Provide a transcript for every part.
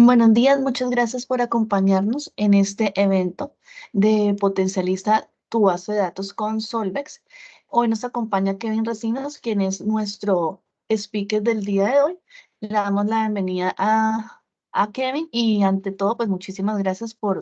Buenos días, muchas gracias por acompañarnos en este evento de Potencializa tu base de datos con Solvex. Hoy nos acompaña Kevin Recinos, quien es nuestro speaker del día de hoy. Le damos la bienvenida a Kevin y ante todo, pues muchísimas gracias por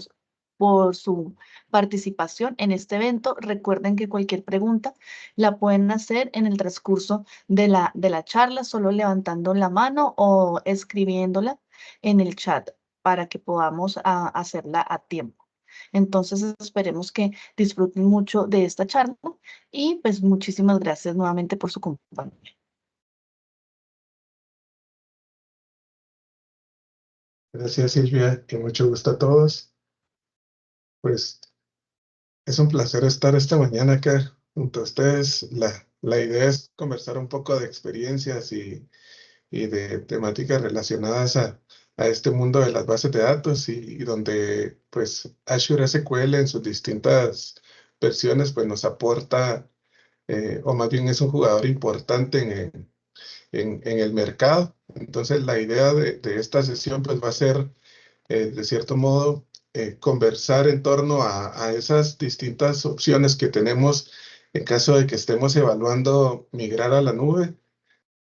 su participación en este evento. Recuerden que cualquier pregunta la pueden hacer en el transcurso de la charla, solo levantando la mano o escribiéndola en el chat para que podamos hacerla a tiempo. Entonces esperemos que disfruten mucho de esta charla y pues muchísimas gracias nuevamente por su compañía. Gracias, Silvia, y mucho gusto a todos. Pues es un placer estar esta mañana acá junto a ustedes. La idea es conversar un poco de experiencias y de temáticas relacionadas a este mundo de las bases de datos y donde pues Azure SQL en sus distintas versiones pues nos aporta, o más bien es un jugador importante en el mercado. Entonces la idea de esta sesión pues va a ser de cierto modo, conversar en torno a esas distintas opciones que tenemos en caso de que estemos evaluando migrar a la nube.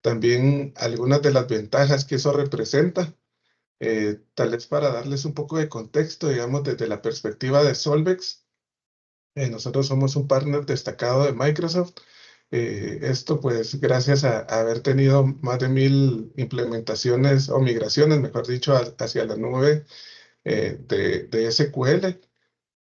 También algunas de las ventajas que eso representa. Tal vez para darles un poco de contexto, digamos, desde la perspectiva de Solvex, nosotros somos un partner destacado de Microsoft. Esto pues gracias a haber tenido más de 1000 implementaciones o migraciones, mejor dicho, hacia la nube de SQL,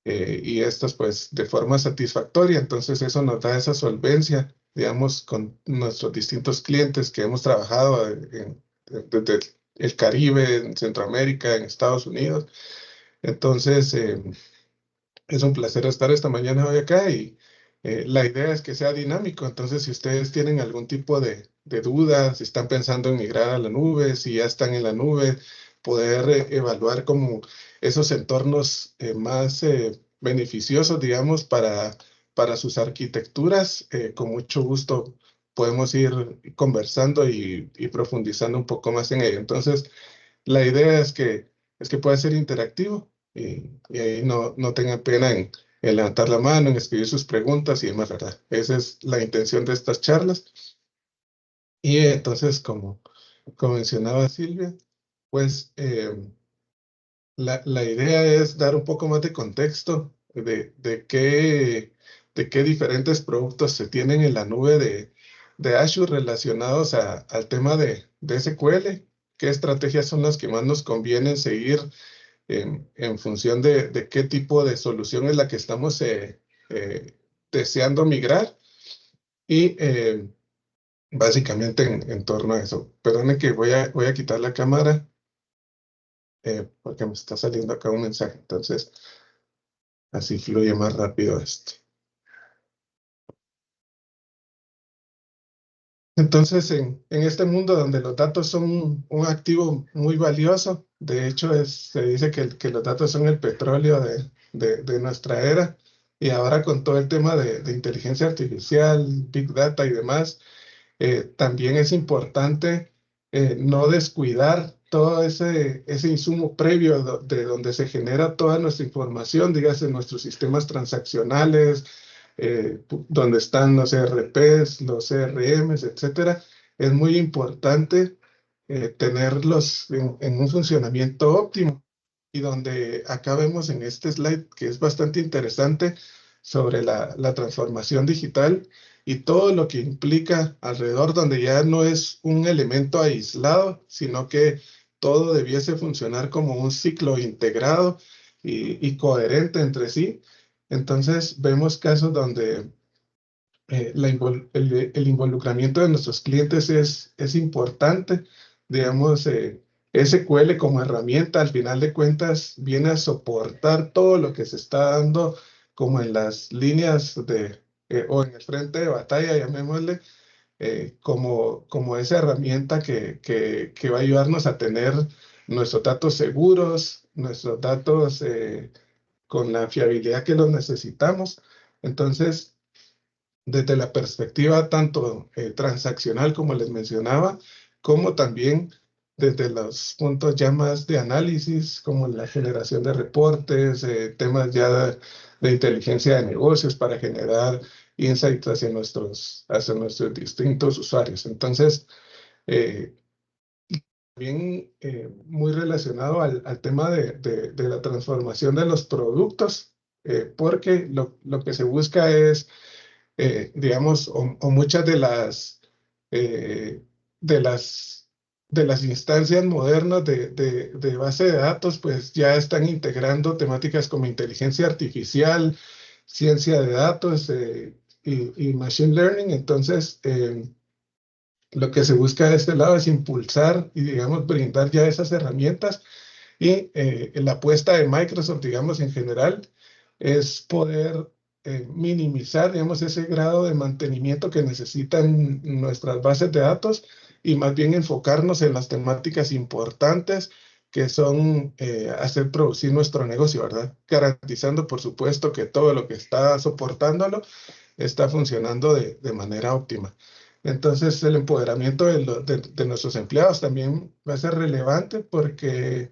y estas pues de forma satisfactoria. Entonces eso nos da esa solvencia, digamos, con nuestros distintos clientes que hemos trabajado desde el Caribe, en Centroamérica, en Estados Unidos. Entonces es un placer estar esta mañana hoy acá y la idea es que sea dinámico. Entonces si ustedes tienen algún tipo de dudas, si están pensando en migrar a la nube, si ya están en la nube, poder evaluar como esos entornos más beneficiosos, digamos, para sus arquitecturas, con mucho gusto podemos ir conversando y profundizando un poco más en ello. Entonces, la idea es que pueda ser interactivo y ahí no tengan pena en levantar la mano, en escribir sus preguntas y demás, ¿verdad? Esa es la intención de estas charlas. Y entonces, como mencionaba Silvia, pues la idea es dar un poco más de contexto de qué diferentes productos se tienen en la nube de Azure relacionados al tema de SQL, qué estrategias son las que más nos convienen seguir en función de qué tipo de solución es la que estamos deseando migrar y básicamente en torno a eso. Perdone que voy a quitar la cámara porque me está saliendo acá un mensaje, entonces así fluye más rápido esto. Entonces, en este mundo donde los datos son un activo muy valioso, de hecho se dice que los datos son el petróleo de nuestra era, y ahora con todo el tema de inteligencia artificial, Big Data y demás, también es importante no descuidar todo ese insumo previo de donde se genera toda nuestra información, dígase nuestros sistemas transaccionales, donde están los ERPs, los CRMs, etcétera. Es muy importante tenerlos en un funcionamiento óptimo. Y donde acá vemos en este slide, que es bastante interesante, sobre la transformación digital y todo lo que implica alrededor, donde ya no es un elemento aislado, sino que todo debiese funcionar como un ciclo integrado y coherente entre sí. Entonces vemos casos donde el involucramiento de nuestros clientes es importante. Digamos, SQL como herramienta, al final de cuentas, viene a soportar todo lo que se está dando como en las líneas o en el frente de batalla, llamémosle, como esa herramienta que va a ayudarnos a tener nuestros datos seguros, nuestros datos con la fiabilidad que los necesitamos. Entonces, desde la perspectiva tanto transaccional, como les mencionaba, como también desde los puntos ya más de análisis, como la generación de reportes, temas ya de inteligencia de negocios para generar insights hacia nuestros distintos usuarios. Entonces, también muy relacionado al tema de la transformación de los productos, porque lo que se busca es, digamos, o muchas eh, de las, de las instancias modernas de base de datos, pues ya están integrando temáticas como inteligencia artificial, ciencia de datos y machine learning. Entonces, lo que se busca de este lado es impulsar y, digamos, brindar ya esas herramientas y la apuesta de Microsoft, digamos, en general, es poder minimizar, digamos, ese grado de mantenimiento que necesitan nuestras bases de datos y más bien enfocarnos en las temáticas importantes que son hacer producir nuestro negocio, ¿verdad? Garantizando, por supuesto, que todo lo que está soportándolo está funcionando de manera óptima. Entonces, el empoderamiento de nuestros empleados también va a ser relevante porque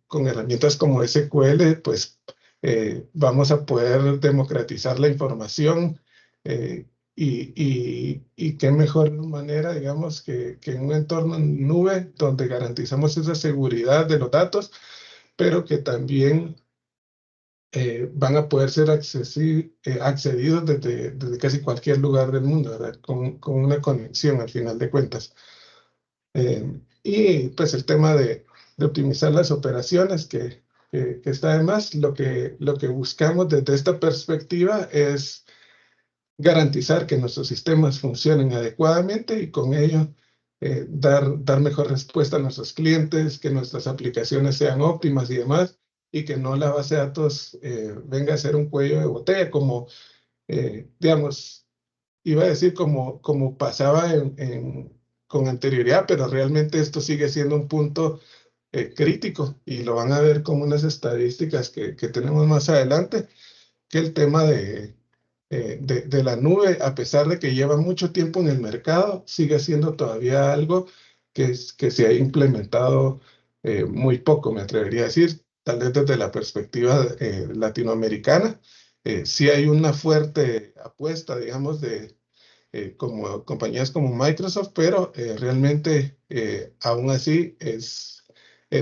con herramientas como SQL, pues vamos a poder democratizar la información y qué mejor manera, digamos, que en un entorno en nube donde garantizamos esa seguridad de los datos, pero que también van a poder ser accedidos desde casi cualquier lugar del mundo, ¿verdad? Con una conexión al final de cuentas. Y pues el tema de optimizar las operaciones, que está de más, lo que buscamos desde esta perspectiva es garantizar que nuestros sistemas funcionen adecuadamente y con ello dar mejor respuesta a nuestros clientes, que nuestras aplicaciones sean óptimas y demás, y que no la base de datos venga a ser un cuello de botella, como, digamos, iba a decir como pasaba con anterioridad, pero realmente esto sigue siendo un punto crítico y lo van a ver con unas estadísticas que tenemos más adelante, que el tema de la nube, a pesar de que lleva mucho tiempo en el mercado, sigue siendo todavía algo que se ha implementado muy poco, me atrevería a decir, tal vez desde la perspectiva latinoamericana. Sí hay una fuerte apuesta, digamos, como compañías como Microsoft, pero realmente aún así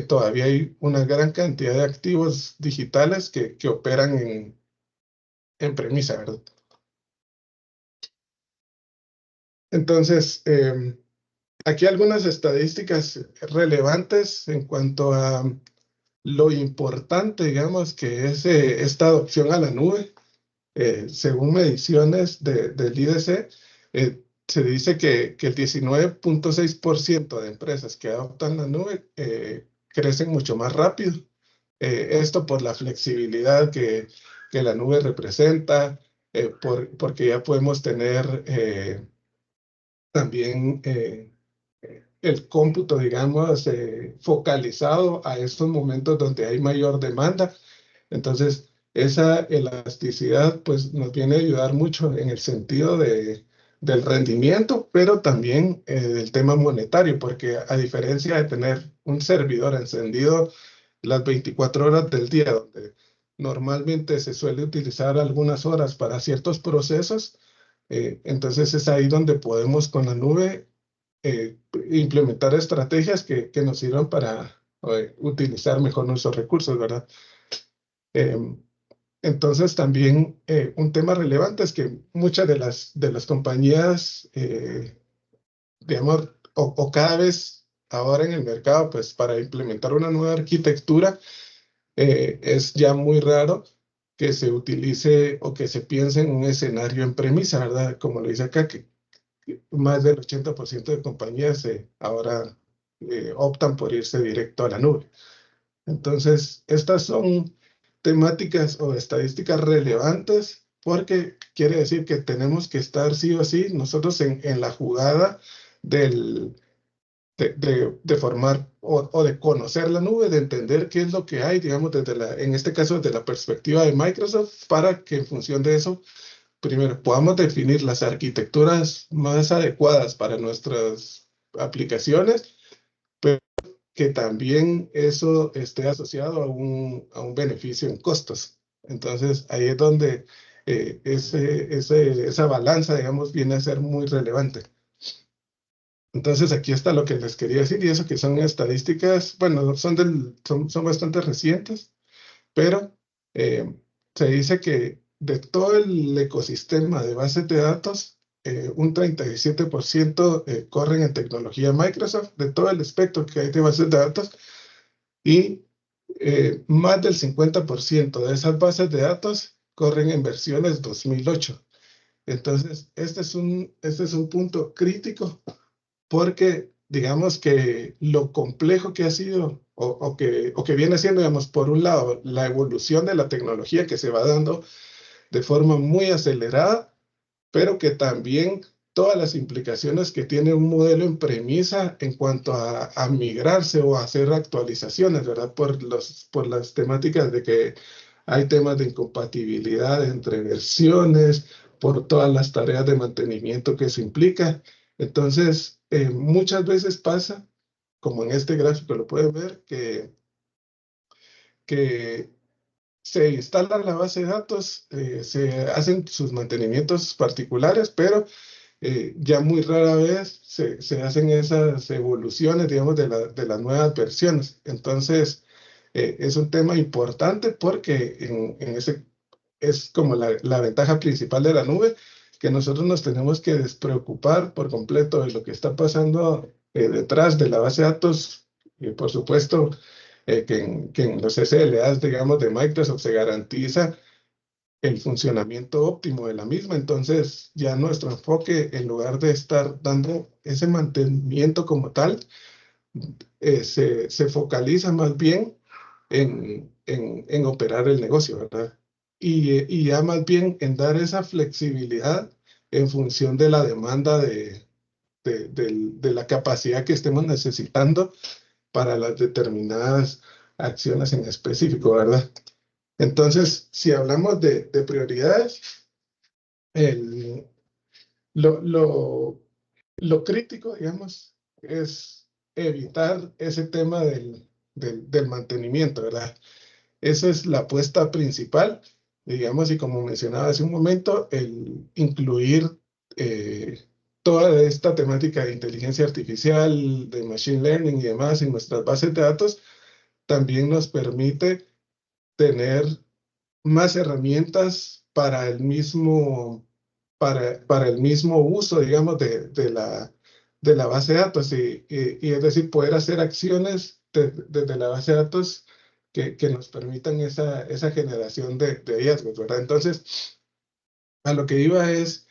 todavía hay una gran cantidad de activos digitales que operan en premisa, ¿verdad? Entonces, aquí algunas estadísticas relevantes en cuanto a lo importante, digamos, que es esta adopción a la nube. Según mediciones del IDC, se dice que el 19.6% de empresas que adoptan la nube crecen mucho más rápido. Esto por la flexibilidad que la nube representa, porque ya podemos tener también el cómputo, digamos, focalizado a estos momentos donde hay mayor demanda. Entonces, esa elasticidad pues nos viene a ayudar mucho en el sentido del rendimiento, pero también del tema monetario, porque a diferencia de tener un servidor encendido las 24 horas del día, donde normalmente se suele utilizar algunas horas para ciertos procesos, entonces es ahí donde podemos con la nube implementar estrategias que nos sirvan para utilizar mejor nuestros recursos, ¿verdad? Em, entonces también un tema relevante es que muchas de las compañías, digamos, o cada vez ahora en el mercado, pues para implementar una nueva arquitectura, es ya muy raro que se utilice o que se piense en un escenario en premisa, ¿verdad? Como lo dice acá, que más del 80% de compañías ahora optan por irse directo a la nube. Entonces, estas son temáticas o estadísticas relevantes porque quiere decir que tenemos que estar sí o sí nosotros en la jugada de formar o de conocer la nube, de entender qué es lo que hay, digamos, en este caso desde la perspectiva de Microsoft, para que en función de eso, primero podamos definir las arquitecturas más adecuadas para nuestras aplicaciones, pero que también eso esté asociado a un beneficio en costos. Entonces, ahí es donde esa balanza, digamos, viene a ser muy relevante. Entonces, aquí está lo que les quería decir, y eso que son estadísticas, bueno, son bastante recientes, pero eh, se dice que de todo el ecosistema de bases de datos, un 37% corren en tecnología Microsoft, de todo el espectro que hay de bases de datos, y más del 50% de esas bases de datos corren en versiones 2008. Entonces, este es un punto crítico porque digamos que lo complejo que ha sido o que viene siendo, digamos, por un lado, la evolución de la tecnología que se va dando de forma muy acelerada, pero que también todas las implicaciones que tiene un modelo en premisa en cuanto a migrarse o a hacer actualizaciones, ¿verdad? Por las temáticas de que hay temas de incompatibilidad entre versiones, por todas las tareas de mantenimiento que se implica. Entonces, muchas veces pasa, como en este gráfico lo pueden ver, que se instala la base de datos, se hacen sus mantenimientos particulares, pero ya muy rara vez se hacen esas evoluciones, digamos, de las nuevas versiones. Entonces, es un tema importante porque en ese es como la ventaja principal de la nube, que nosotros nos tenemos que despreocupar por completo de lo que está pasando detrás de la base de datos. Y por supuesto, que en los SLAs, digamos, de Microsoft se garantiza el funcionamiento óptimo de la misma. Entonces, ya nuestro enfoque, en lugar de estar dando ese mantenimiento como tal, se focaliza más bien en operar el negocio, ¿verdad? Y ya más bien en dar esa flexibilidad en función de la demanda de la capacidad que estemos necesitando para las determinadas acciones en específico, ¿verdad? Entonces, si hablamos de prioridades, el, lo, lo, lo crítico, digamos, es evitar ese tema del mantenimiento, ¿verdad? Esa es la apuesta principal, digamos, y como mencionaba hace un momento, el incluir toda esta temática de inteligencia artificial, de machine learning y demás en nuestras bases de datos, también nos permite tener más herramientas para el mismo uso, digamos, de la base de datos y es decir, poder hacer acciones desde la base de datos que nos permitan esa generación de hallazgos, ¿verdad? Entonces, a lo que iba es,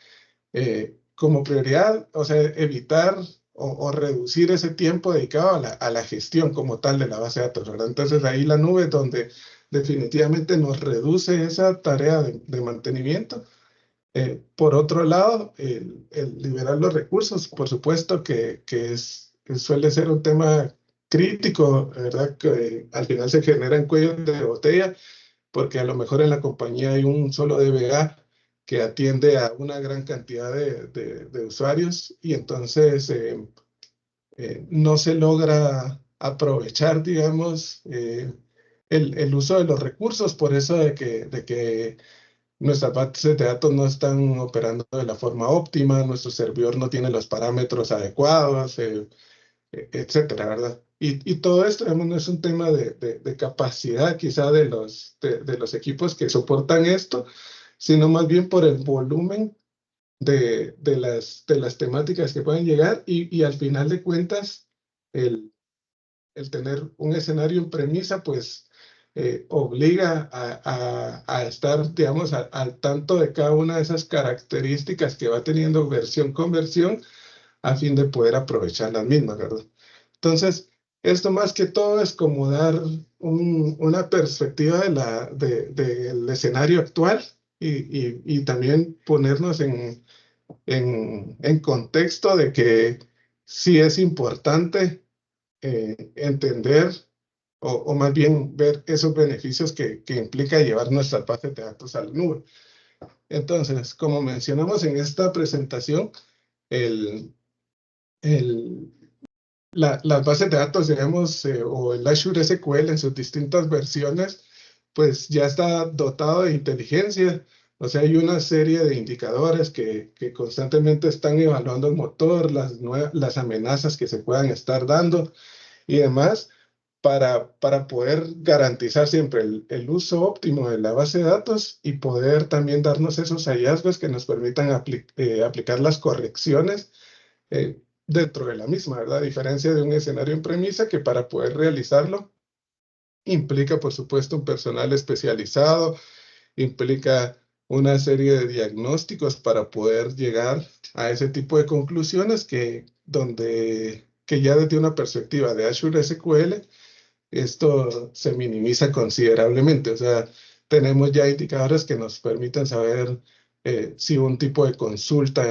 como prioridad, o sea, evitar o reducir ese tiempo dedicado a la gestión como tal de la base de datos, ¿verdad? Entonces, ahí la nube es donde definitivamente nos reduce esa tarea de mantenimiento. Por otro lado, el liberar los recursos, por supuesto que suele ser un tema crítico, ¿verdad? Que al final se generan cuellos de botella, porque a lo mejor en la compañía hay un solo DBA que atiende a una gran cantidad de usuarios y entonces no se logra aprovechar, digamos, el uso de los recursos, por eso de que nuestras bases de datos no están operando de la forma óptima, nuestro servidor no tiene los parámetros adecuados, etcétera, ¿verdad? Y todo esto, digamos, no es un tema de capacidad quizá de los equipos que soportan esto, sino más bien por el volumen de las temáticas que pueden llegar y al final de cuentas, el, el tener un escenario en premisa, pues obliga a estar, digamos, al tanto de cada una de esas características que va teniendo versión con versión a fin de poder aprovechar las mismas, ¿verdad? Entonces, esto más que todo es como dar una perspectiva del escenario actual y también ponernos en contexto de que sí es importante entender o más bien ver esos beneficios que implica llevar nuestras bases de datos a la nube. Entonces, como mencionamos en esta presentación, el, el, las bases de datos, digamos, o el Azure SQL en sus distintas versiones, pues ya está dotado de inteligencia. O sea, hay una serie de indicadores que constantemente están evaluando el motor, las amenazas que se puedan estar dando y demás, para poder garantizar siempre el uso óptimo de la base de datos y poder también darnos esos hallazgos que nos permitan aplicar las correcciones dentro de la misma, ¿verdad? A diferencia de un escenario en premisa que para poder realizarlo implica, por supuesto, un personal especializado, implica una serie de diagnósticos para poder llegar a ese tipo de conclusiones que ya desde una perspectiva de Azure SQL, esto se minimiza considerablemente. O sea, tenemos ya indicadores que nos permiten saber si un tipo de consulta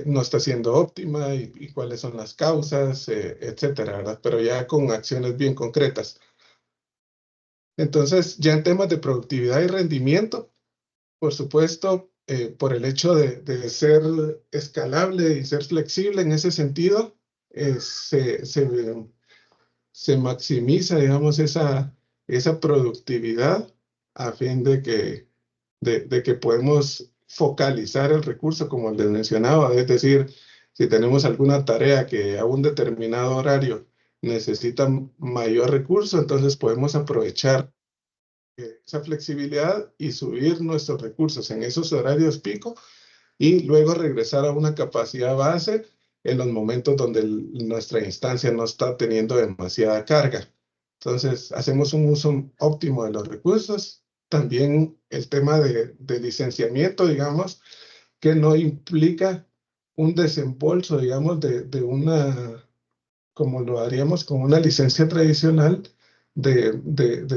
no está siendo óptima y cuáles son las causas, etcétera, ¿verdad? Pero ya con acciones bien concretas. Entonces, ya en temas de productividad y rendimiento, por supuesto, por el hecho de ser escalable y ser flexible en ese sentido, se maximiza, digamos, esa productividad a fin de que podemos focalizar el recurso, como les mencionaba. Es decir, si tenemos alguna tarea que a un determinado horario necesita mayor recurso, entonces podemos aprovechar esa flexibilidad y subir nuestros recursos en esos horarios pico y luego regresar a una capacidad base en los momentos donde nuestra instancia no está teniendo demasiada carga. Entonces, hacemos un uso óptimo de los recursos. También el tema de licenciamiento, digamos, que no implica un desembolso, digamos, como lo haríamos con una licencia tradicional, de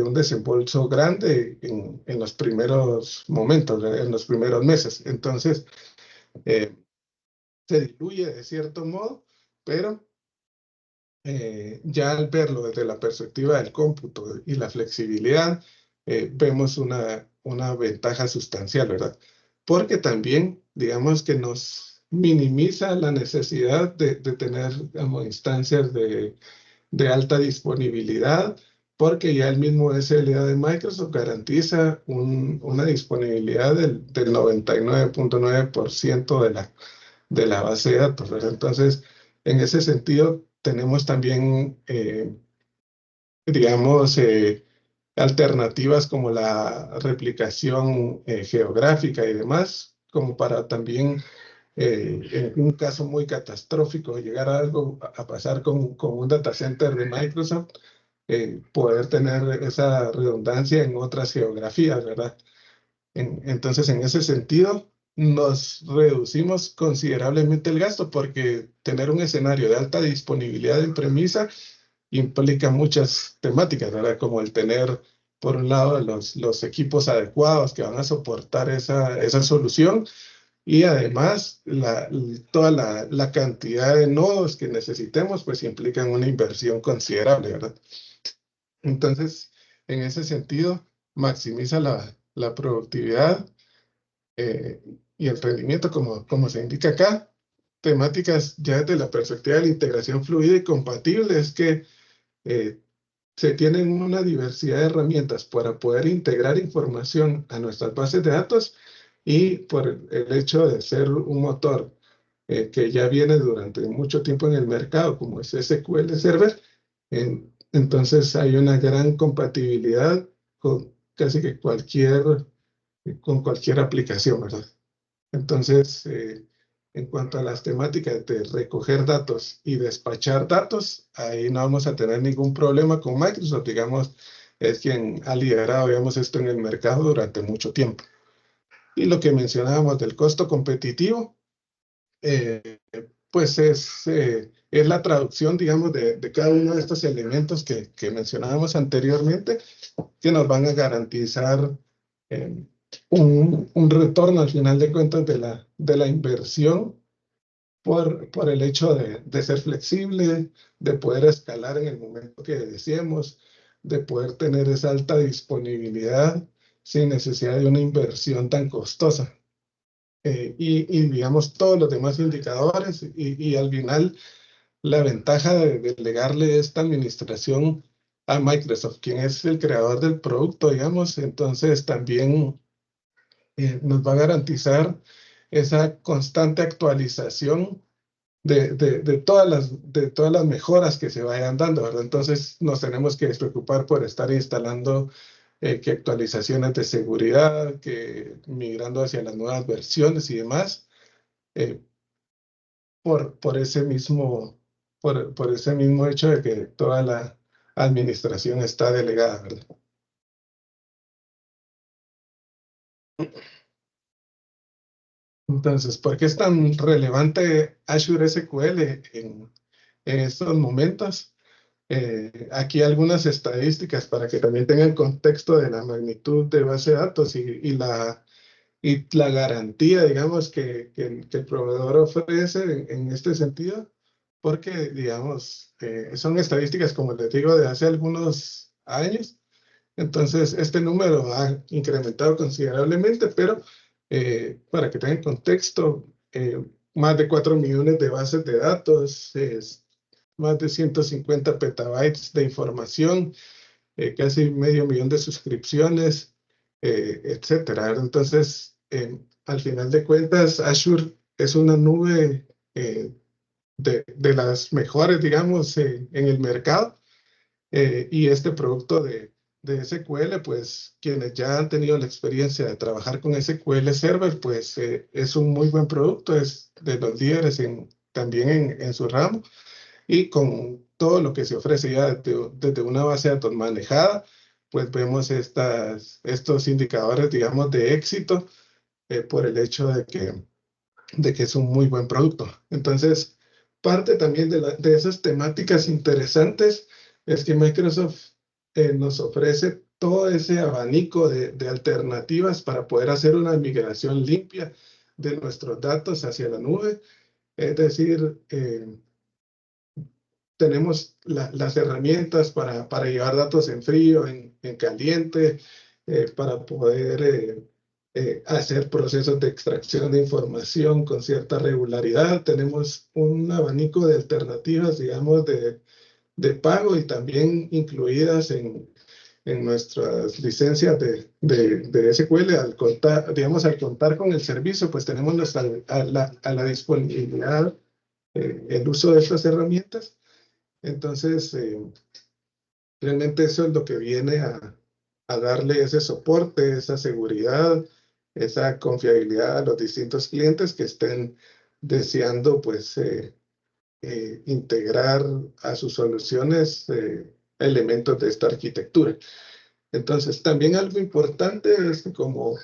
un desembolso grande en los primeros momentos, en los primeros meses. Entonces, eh, se diluye de cierto modo, pero ya al verlo desde la perspectiva del cómputo y la flexibilidad, vemos una ventaja sustancial, ¿verdad? Porque también, digamos que nos minimiza la necesidad de tener, digamos, instancias de alta disponibilidad, porque ya el mismo SLA de Microsoft garantiza una disponibilidad del 99.9% de la base de datos, ¿verdad? Entonces, en ese sentido, tenemos también, digamos, alternativas como la replicación geográfica y demás, como para también, en un caso muy catastrófico, llegar a pasar con un data center de Microsoft, poder tener esa redundancia en otras geografías, ¿verdad? Entonces, en ese sentido, nos reducimos considerablemente el gasto porque tener un escenario de alta disponibilidad en premisa implica muchas temáticas, ¿verdad? Como el tener, por un lado, los equipos adecuados que van a soportar esa solución y además toda la cantidad de nodos que necesitemos, pues implican una inversión considerable, ¿verdad? Entonces, en ese sentido, maximiza la productividad eh, y el rendimiento, como se indica acá. Temáticas ya desde la perspectiva de la integración fluida y compatible es que eh, se tienen una diversidad de herramientas para poder integrar información a nuestras bases de datos y por el hecho de ser un motor que ya viene durante mucho tiempo en el mercado, como es SQL Server, entonces hay una gran compatibilidad con casi que con cualquier aplicación, ¿verdad? Entonces, en cuanto a las temáticas de recoger datos y despachar datos, ahí no vamos a tener ningún problema con Microsoft, digamos, es quien ha liderado, digamos, esto en el mercado durante mucho tiempo. Y lo que mencionábamos del costo competitivo, eh, pues es la traducción, digamos, de cada uno de estos elementos que mencionábamos anteriormente, que nos van a garantizar eh, un retorno al final de cuentas de la inversión por el hecho de ser flexible, de poder escalar en el momento que deseemos, de poder tener esa alta disponibilidad sin necesidad de una inversión tan costosa. Y digamos todos los demás indicadores y al final la ventaja de delegarle esta administración a Microsoft, quien es el creador del producto, digamos. Entonces también nos va a garantizar esa constante actualización de todas las mejoras que se vayan dando, ¿verdad? Entonces nos tenemos que preocupar por estar instalando que actualizaciones de seguridad, que migrando hacia las nuevas versiones y demás, eh, por por ese mismo hecho de que toda la administración está delegada, ¿verdad? Entonces, ¿por qué es tan relevante Azure SQL en estos momentos? Aquí algunas estadísticas para que también tengan contexto de la magnitud de base de datos y la garantía, digamos, que el proveedor ofrece en este sentido, porque, digamos, son estadísticas, como les digo, de hace algunos años. Entonces, este número ha incrementado considerablemente, pero para que tengan contexto, más de 4 millones de bases de datos, más de 150 petabytes de información, casi medio millón de suscripciones, etcétera. Entonces, al final de cuentas, Azure es una nube de las mejores, digamos, en el mercado. Y este producto de SQL, pues quienes ya han tenido la experiencia de trabajar con SQL Server, pues es un muy buen producto, es de los líderes también en su ramo y con todo lo que se ofrece ya desde una base de datos manejada, pues vemos estos indicadores, digamos, de éxito por el hecho de que es un muy buen producto. Entonces, parte también de esas temáticas interesantes es que Microsoft nos ofrece todo ese abanico de alternativas para poder hacer una migración limpia de nuestros datos hacia la nube. Es decir, tenemos las herramientas para llevar datos en frío, en caliente, para poder hacer procesos de extracción de información con cierta regularidad. Tenemos un abanico de alternativas, digamos, de pago y también incluidas en nuestras licencias de SQL. Al contar, digamos, al contar con el servicio, pues tenemos a la disponibilidad el uso de estas herramientas. Entonces, realmente eso es lo que viene a darle ese soporte, esa seguridad, esa confiabilidad a los distintos clientes que estén deseando, pues, integrar a sus soluciones elementos de esta arquitectura. Entonces, también algo importante es que como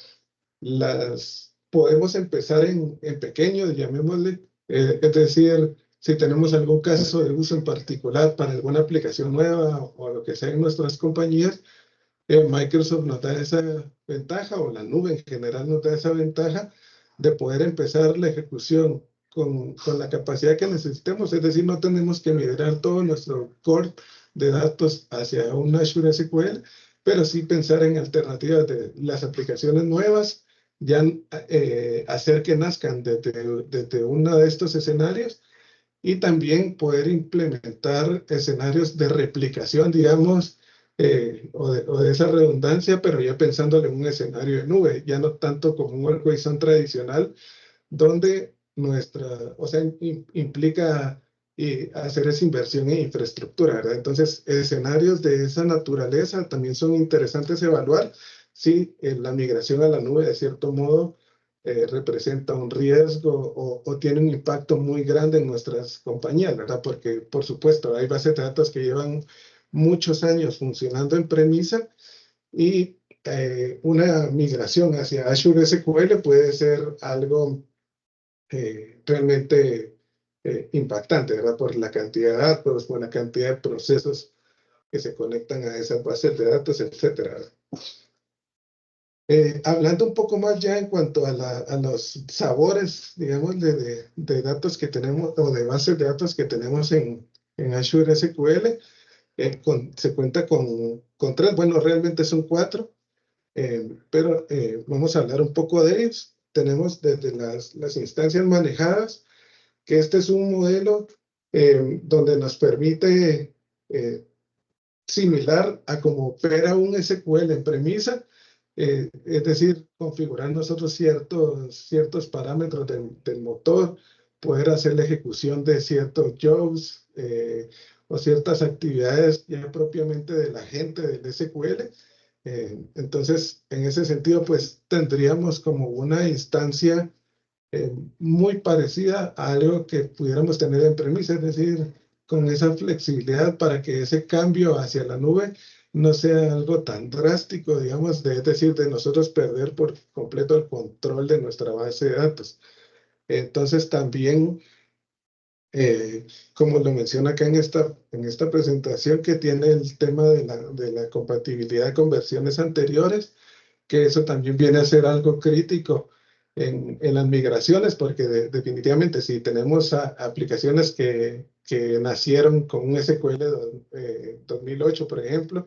podemos empezar en pequeño, llamémosle, es decir, si tenemos algún caso de uso en particular para alguna aplicación nueva o lo que sea en nuestras compañías, Microsoft nos da esa ventaja, o la nube en general nos da esa ventaja de poder empezar la ejecución con la capacidad que necesitemos. Es decir, no tenemos que migrar todo nuestro core de datos hacia un Azure SQL, pero sí pensar en alternativas de las aplicaciones nuevas, ya hacer que nazcan desde uno de estos escenarios y también poder implementar escenarios de replicación, digamos, o de esa redundancia, pero ya pensándole en un escenario de nube, ya no tanto como un workation tradicional, donde o sea, implica hacer esa inversión en infraestructura, ¿verdad? Entonces, escenarios de esa naturaleza también son interesantes evaluar si la migración a la nube, de cierto modo, representa un riesgo o tiene un impacto muy grande en nuestras compañías, ¿verdad? Porque, por supuesto, hay bases de datos que llevan muchos años funcionando en premisa y una migración hacia Azure SQL puede ser algo realmente impactante, ¿verdad? Por la cantidad de datos, por la cantidad de procesos que se conectan a esas bases de datos, etcétera. Hablando un poco más ya en cuanto a los sabores, digamos, de datos que tenemos o de bases de datos que tenemos en Azure SQL, se cuenta con tres, bueno, realmente son cuatro, pero vamos a hablar un poco de ellos. Tenemos desde las instancias manejadas, que este es un modelo donde nos permite, similar a cómo opera un SQL en premisa, es decir, configurar nosotros ciertos parámetros del motor, poder hacer la ejecución de ciertos jobs o ciertas actividades ya propiamente del agente del SQL. Entonces, en ese sentido, pues tendríamos como una instancia muy parecida a algo que pudiéramos tener en premisa, es decir, con esa flexibilidad para que ese cambio hacia la nube no sea algo tan drástico, digamos, es decir, de nosotros perder por completo el control de nuestra base de datos. Entonces, también, como lo menciona acá en esta presentación, que tiene el tema de la compatibilidad con versiones anteriores, que eso también viene a ser algo crítico en las migraciones, porque definitivamente si tenemos aplicaciones que nacieron con un SQL 2008, por ejemplo,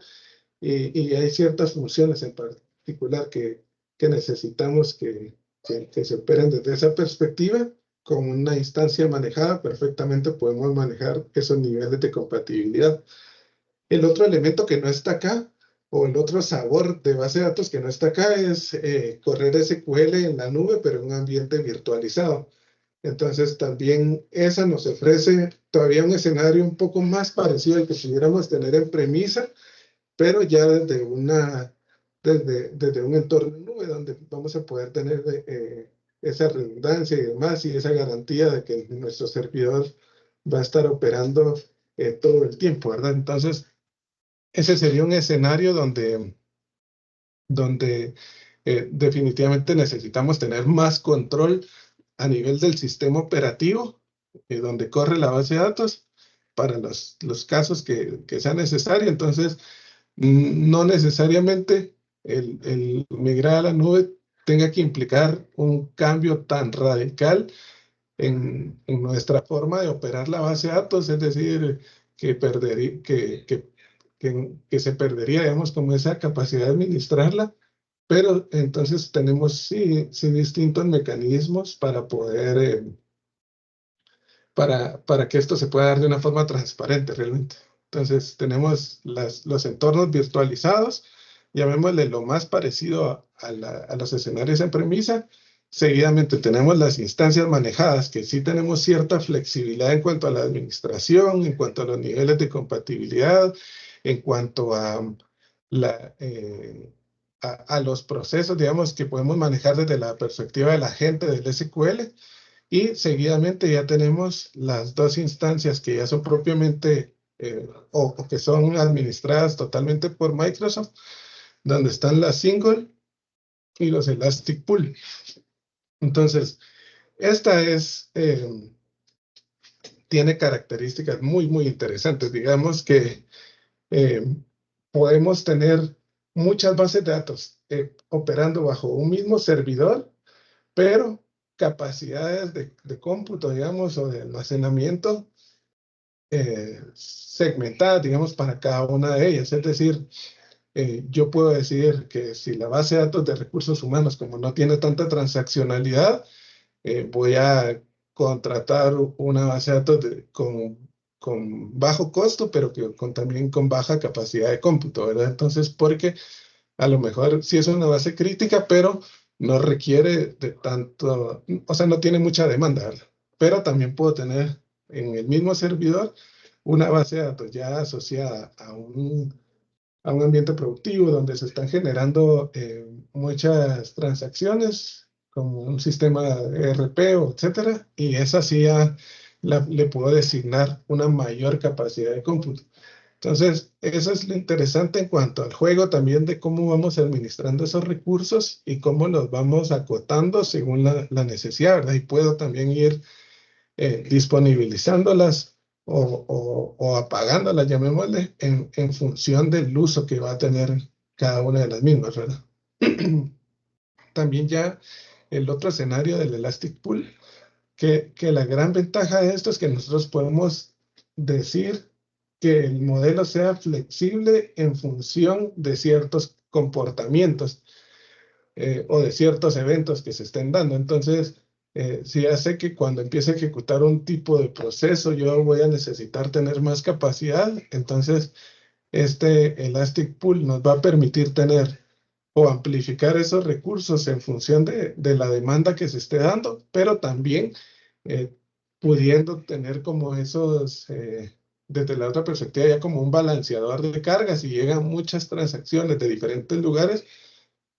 y hay ciertas funciones en particular que necesitamos que se operen desde esa perspectiva, con una instancia manejada, perfectamente podemos manejar esos niveles de compatibilidad. El otro elemento que no está acá, o el otro sabor de base de datos que no está acá, es correr SQL en la nube, pero en un ambiente virtualizado. Entonces, también esa nos ofrece todavía un escenario un poco más parecido al que pudiéramos tener en premisa, pero ya desde un entorno nube, donde vamos a poder tener esa redundancia y demás, y esa garantía de que nuestro servidor va a estar operando todo el tiempo, ¿verdad? Entonces, ese sería un escenario donde definitivamente necesitamos tener más control a nivel del sistema operativo, donde corre la base de datos, para los casos que sea necesario. Entonces, no necesariamente el migrar a la nube tenga que implicar un cambio tan radical en nuestra forma de operar la base de datos, es decir, que se perdería, digamos, como esa capacidad de administrarla, pero entonces tenemos sí distintos mecanismos para poder, para que esto se pueda dar de una forma transparente realmente. Entonces tenemos los entornos virtualizados, llamémosle lo más parecido a los escenarios en premisa. Seguidamente tenemos las instancias manejadas, que sí tenemos cierta flexibilidad en cuanto a la administración, en cuanto a los niveles de compatibilidad, en cuanto a los procesos, digamos, que podemos manejar desde la perspectiva del agente del SQL. Y seguidamente ya tenemos las dos instancias que ya son propiamente o que son administradas totalmente por Microsoft, donde están las single y los Elastic Pool. Entonces, esta tiene características muy interesantes. Digamos que eh, podemos tener muchas bases de datos operando bajo un mismo servidor, pero capacidades de cómputo, digamos, o de almacenamiento segmentadas, digamos, para cada una de ellas. Es decir, yo puedo decir que si la base de datos de recursos humanos, como no tiene tanta transaccionalidad, voy a contratar una base de datos con bajo costo, pero también con baja capacidad de cómputo, ¿verdad? Entonces, porque a lo mejor sí es una base crítica, pero no requiere de tanto, o sea, no tiene mucha demanda, ¿verdad? Pero también puedo tener en el mismo servidor una base de datos ya asociada a un ambiente productivo donde se están generando muchas transacciones, como un sistema ERP o etcétera, y esa sí ya le puedo designar una mayor capacidad de cómputo. Entonces, eso es lo interesante en cuanto al juego también de cómo vamos administrando esos recursos y cómo los vamos acotando según la necesidad, ¿verdad? Y puedo también ir disponibilizándolas o apagándolas, llamémosle, en función del uso que va a tener cada una de las mismas, ¿verdad? También ya el otro escenario del Elastic Pool, que la gran ventaja de esto es que nosotros podemos decir que el modelo sea flexible en función de ciertos comportamientos o de ciertos eventos que se estén dando. Entonces, Si ya sé que cuando empiece a ejecutar un tipo de proceso, yo voy a necesitar tener más capacidad, entonces este Elastic Pool nos va a permitir tener o amplificar esos recursos en función de la demanda que se esté dando, pero también eh, pudiendo tener como esos, desde la otra perspectiva, ya como un balanceador de cargas, si llegan muchas transacciones de diferentes lugares,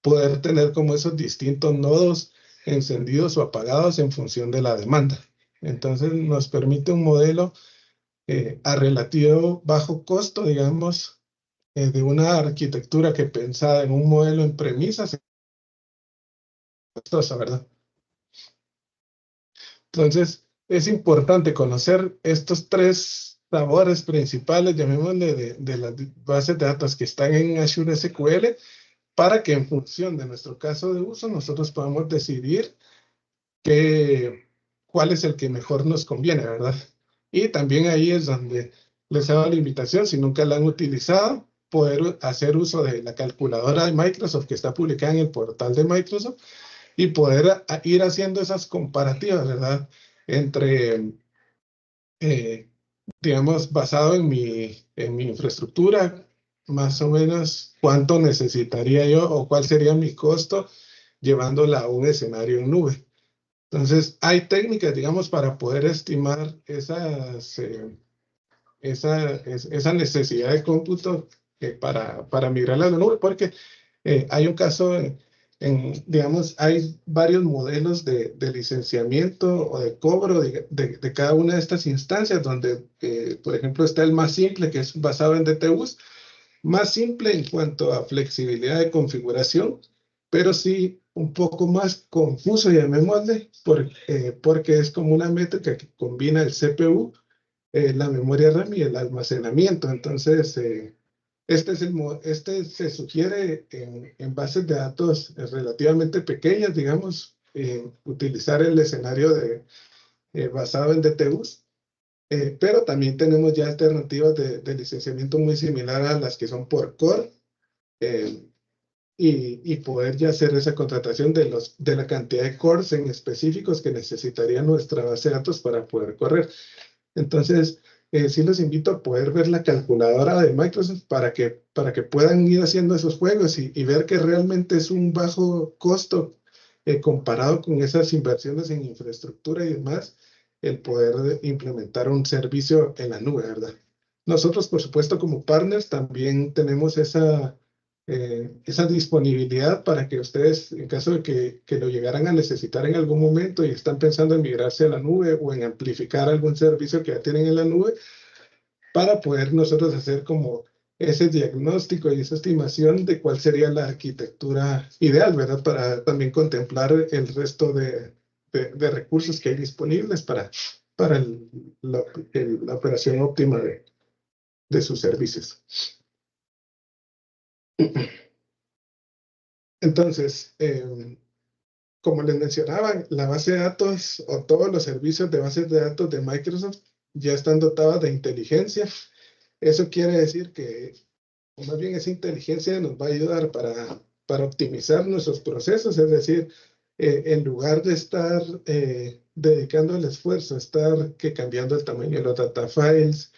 poder tener como esos distintos nodos encendidos o apagados en función de la demanda. Entonces nos permite un modelo a relativo bajo costo, digamos, de una arquitectura que pensada en un modelo en premisas es costosa, ¿verdad? Entonces es importante conocer estos tres sabores principales, llamémosle, de las bases de datos que están en Azure SQL, para que en función de nuestro caso de uso nosotros podamos decidir cuál es el que mejor nos conviene, ¿verdad? Y también ahí es donde les hago la invitación, si nunca la han utilizado, poder hacer uso de la calculadora de Microsoft que está publicada en el portal de Microsoft y poder ir haciendo esas comparativas, ¿verdad? Entre, eh, digamos, basado en mi infraestructura, más o menos cuánto necesitaría yo o cuál sería mi costo llevándola a un escenario en nube. Entonces, hay técnicas, digamos, para poder estimar esa necesidad de cómputo para migrar a la nube, porque hay un caso, digamos, hay varios modelos de licenciamiento o de cobro de cada una de estas instancias, donde, por ejemplo, está el más simple, que es basado en DTUs, más simple en cuanto a flexibilidad de configuración, pero sí un poco más confuso, llamémosle, porque es como una métrica que combina el CPU, la memoria RAM y el almacenamiento. Entonces, este se sugiere en bases de datos relativamente pequeñas, digamos, utilizar el escenario basado en DTUs, pero también tenemos ya alternativas de licenciamiento muy similar a las que son por core, eh, y poder ya hacer esa contratación de la cantidad de cores en específicos que necesitaría nuestra base de datos para poder correr. Entonces, sí los invito a poder ver la calculadora de Microsoft para que puedan ir haciendo esos juegos y ver que realmente es un bajo costo comparado con esas inversiones en infraestructura y demás, el poder implementar un servicio en la nube, ¿verdad? Nosotros, por supuesto, como partners, también tenemos esa disponibilidad para que ustedes, en caso de que lo llegaran a necesitar en algún momento y están pensando en migrarse a la nube o en amplificar algún servicio que ya tienen en la nube, para poder nosotros hacer como ese diagnóstico y esa estimación de cuál sería la arquitectura ideal, ¿verdad? Para también contemplar el resto de recursos que hay disponibles para la operación óptima de sus servicios. Entonces, como les mencionaba, la base de datos o todos los servicios de bases de datos de Microsoft ya están dotados de inteligencia. Eso quiere decir que, o más bien, esa inteligencia nos va a ayudar para optimizar nuestros procesos, es decir, en lugar de estar dedicando el esfuerzo a estar cambiando el tamaño de los data files,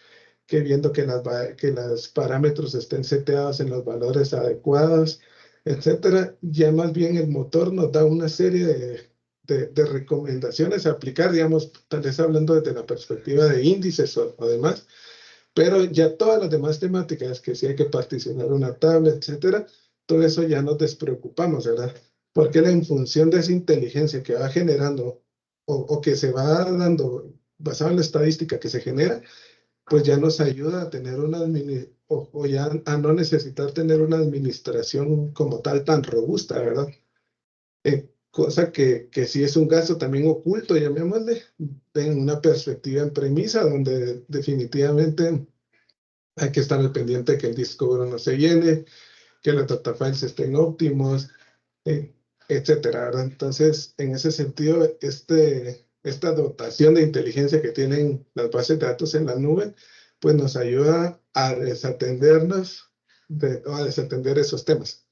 que viendo que los parámetros estén seteados en los valores adecuados, etcétera, ya más bien el motor nos da una serie de recomendaciones a aplicar, digamos, tal vez hablando desde la perspectiva de índices o demás, pero ya todas las demás temáticas, que si hay que particionar una tabla, etcétera, todo eso ya nos despreocupamos, ¿verdad? Porque en función de esa inteligencia que va generando o que se va dando basado en la estadística que se genera, pues ya nos ayuda a tener o ya a no necesitar tener una administración como tal tan robusta, ¿verdad? Cosa que sí es un gasto también oculto, llamémosle, en una perspectiva en premisa, donde definitivamente hay que estar al pendiente de que el disco duro no se llene, que los data files estén óptimos, eh, etcétera, ¿verdad? Entonces, en ese sentido, esta dotación de inteligencia que tienen las bases de datos en la nube, pues nos ayuda a desatendernos o a desatender esos temas.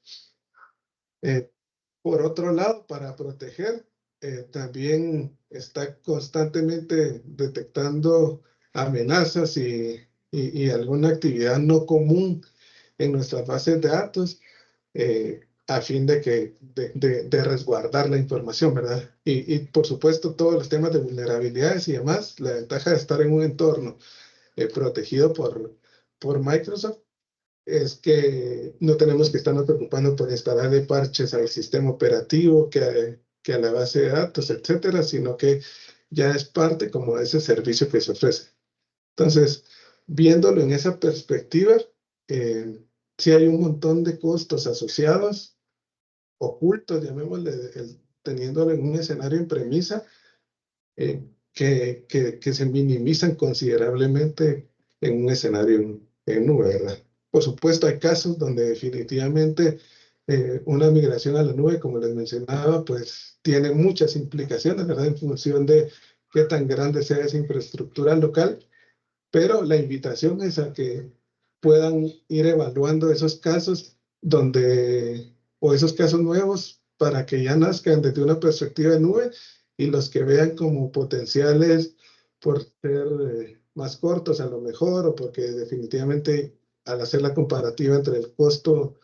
Por otro lado, para proteger, también está constantemente detectando amenazas y alguna actividad no común en nuestras bases de datos, a fin de resguardar la información, ¿verdad? Y por supuesto todos los temas de vulnerabilidades y demás, la ventaja de estar en un entorno protegido por Microsoft es que no tenemos que estarnos preocupando por instalarle parches al sistema operativo, que a la base de datos, etcétera, sino que ya es parte como de ese servicio que se ofrece. Entonces, viéndolo en esa perspectiva, sí hay un montón de costos asociados, ocultos, llamémosle, teniéndolo en un escenario en premisa, que se minimizan considerablemente en un escenario en nube, ¿verdad? Por supuesto, hay casos donde definitivamente una migración a la nube, como les mencionaba, pues tiene muchas implicaciones, ¿verdad? En función de qué tan grande sea esa infraestructura local, pero la invitación es a que puedan ir evaluando esos casos o esos casos nuevos para que ya nazcan desde una perspectiva de nube y los que vean como potenciales por ser más cortos a lo mejor o porque definitivamente al hacer la comparativa entre el costo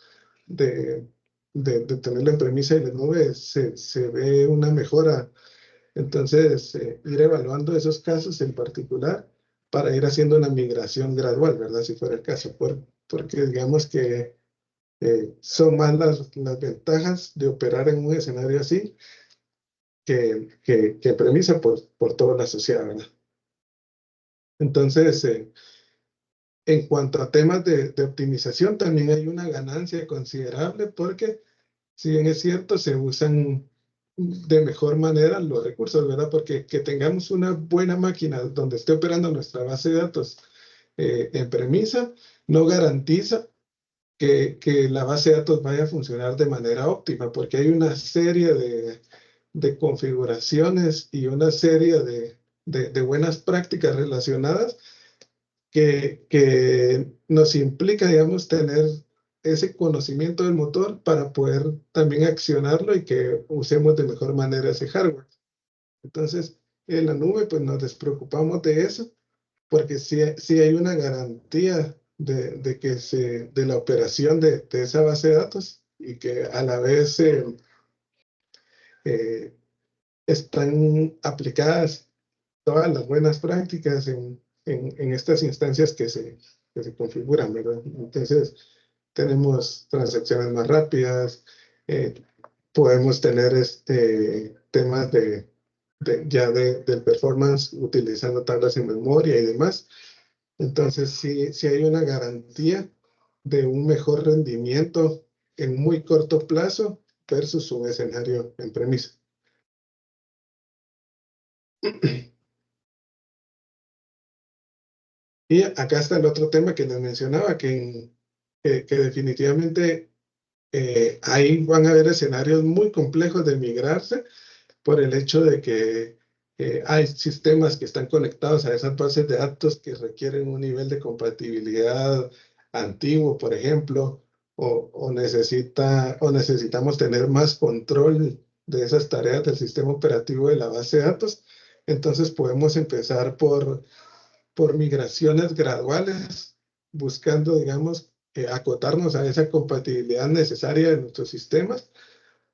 de, de tenerlo en premisa y la nube se ve una mejora. Entonces, ir evaluando esos casos en particular para ir haciendo una migración gradual, ¿verdad? Si fuera el caso, porque digamos que son más las ventajas de operar en un escenario así que premisa por toda la sociedad, ¿verdad? Entonces, en cuanto a temas de optimización, también hay una ganancia considerable porque, si bien es cierto, se usan de mejor manera los recursos, ¿verdad? Porque que tengamos una buena máquina donde esté operando nuestra base de datos en premisa no garantiza que la base de datos vaya a funcionar de manera óptima, porque hay una serie de configuraciones y una serie de buenas prácticas relacionadas que nos implica, digamos, tener ese conocimiento del motor para poder también accionarlo y que usemos de mejor manera ese hardware. Entonces, en la nube, pues nos despreocupamos de eso, porque sí hay una garantía de la operación de esa base de datos y que a la vez eh, están aplicadas todas las buenas prácticas en estas instancias que se configuran, ¿verdad? Entonces, tenemos transacciones más rápidas, eh, podemos tener temas del performance utilizando tablas en memoria y demás. Entonces, sí hay una garantía de un mejor rendimiento en muy corto plazo versus un escenario en premisa. Y acá está el otro tema que les mencionaba, que definitivamente ahí van a haber escenarios muy complejos de migrarse por el hecho de que hay sistemas que están conectados a esas bases de datos que requieren un nivel de compatibilidad antiguo, por ejemplo, o necesitamos tener más control de esas tareas del sistema operativo de la base de datos. Entonces podemos empezar por migraciones graduales, buscando, digamos, acotarnos a esa compatibilidad necesaria de nuestros sistemas,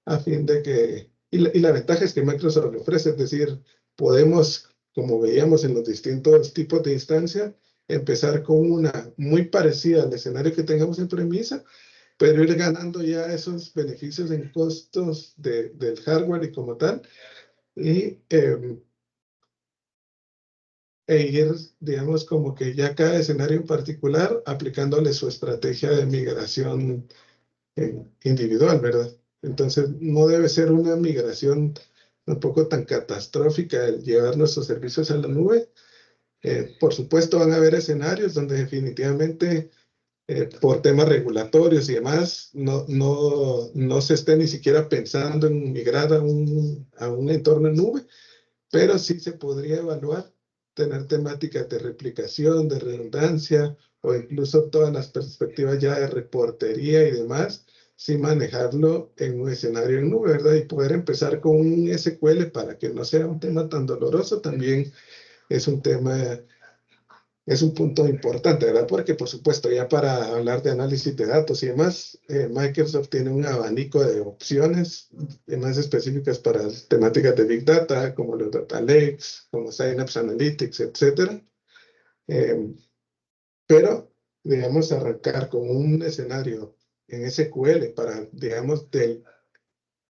a fin de que, y la ventaja es que Microsoft lo ofrece, es decir, podemos, como veíamos en los distintos tipos de instancia, empezar con una muy parecida al escenario que tengamos en premisa, pero ir ganando ya esos beneficios en costos del hardware y como tal, y ir, digamos, como que ya cada escenario en particular, aplicándole su estrategia de migración individual, ¿verdad? Entonces, no debe ser una migración tampoco tan catastrófica el llevar nuestros servicios a la nube. Por supuesto, van a haber escenarios donde definitivamente, por temas regulatorios y demás, no se esté ni siquiera pensando en migrar a un entorno en nube, pero sí se podría evaluar tener temáticas de replicación, de redundancia o incluso todas las perspectivas ya de reportería y demás, sí manejarlo en un escenario en nube, ¿verdad? Y poder empezar con un SQL para que no sea un tema tan doloroso también es un tema, es un punto importante, ¿verdad? Porque, por supuesto, ya para hablar de análisis de datos y demás, Microsoft tiene un abanico de opciones más específicas para temáticas de Big Data, como los Data Lakes, como Synapse Analytics, etcétera. Pero, digamos, arrancar con un escenario en SQL para, digamos,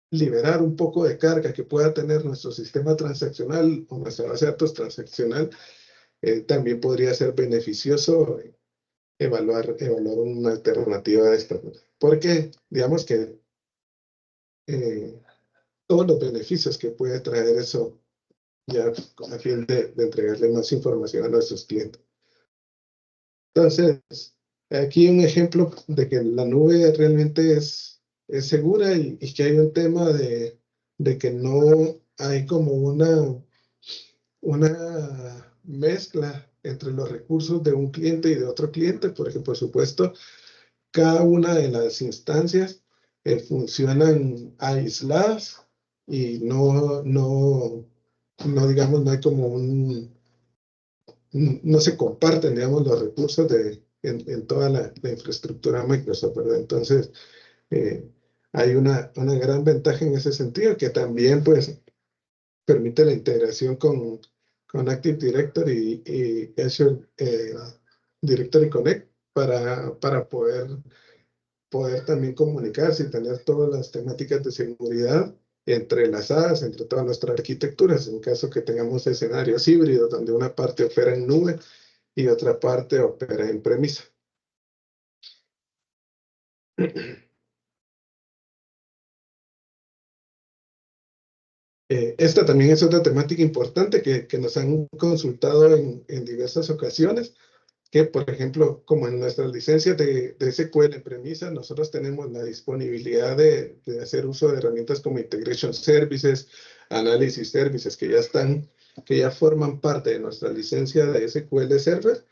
liberar un poco de carga que pueda tener nuestro sistema transaccional o nuestra base de datos transaccional, también podría ser beneficioso evaluar una alternativa de esta. Porque, digamos que todos los beneficios que puede traer eso ya con el fin de entregarle más información a nuestros clientes. Entonces, aquí un ejemplo de que la nube realmente es segura y que hay un tema de que no hay como una mezcla entre los recursos de un cliente y de otro cliente, porque por supuesto cada una de las instancias funcionan aisladas y no digamos, no hay como no se comparten, digamos, los recursos en toda la infraestructura Microsoft, ¿verdad? Entonces, eh, hay una gran ventaja en ese sentido que también, pues, permite la integración con Active Directory y Azure Directory Connect para poder también comunicarse y tener todas las temáticas de seguridad entrelazadas entre todas nuestras arquitecturas, en caso que tengamos escenarios híbridos donde una parte opera en nube y otra parte opera en premisa. Esta también es otra temática importante que nos han consultado en diversas ocasiones, que por ejemplo, como en nuestras licencias de SQL en premisa, nosotros tenemos la disponibilidad de hacer uso de herramientas como Integration Services, Analysis Services, que ya forman parte de nuestra licencia de SQL Server.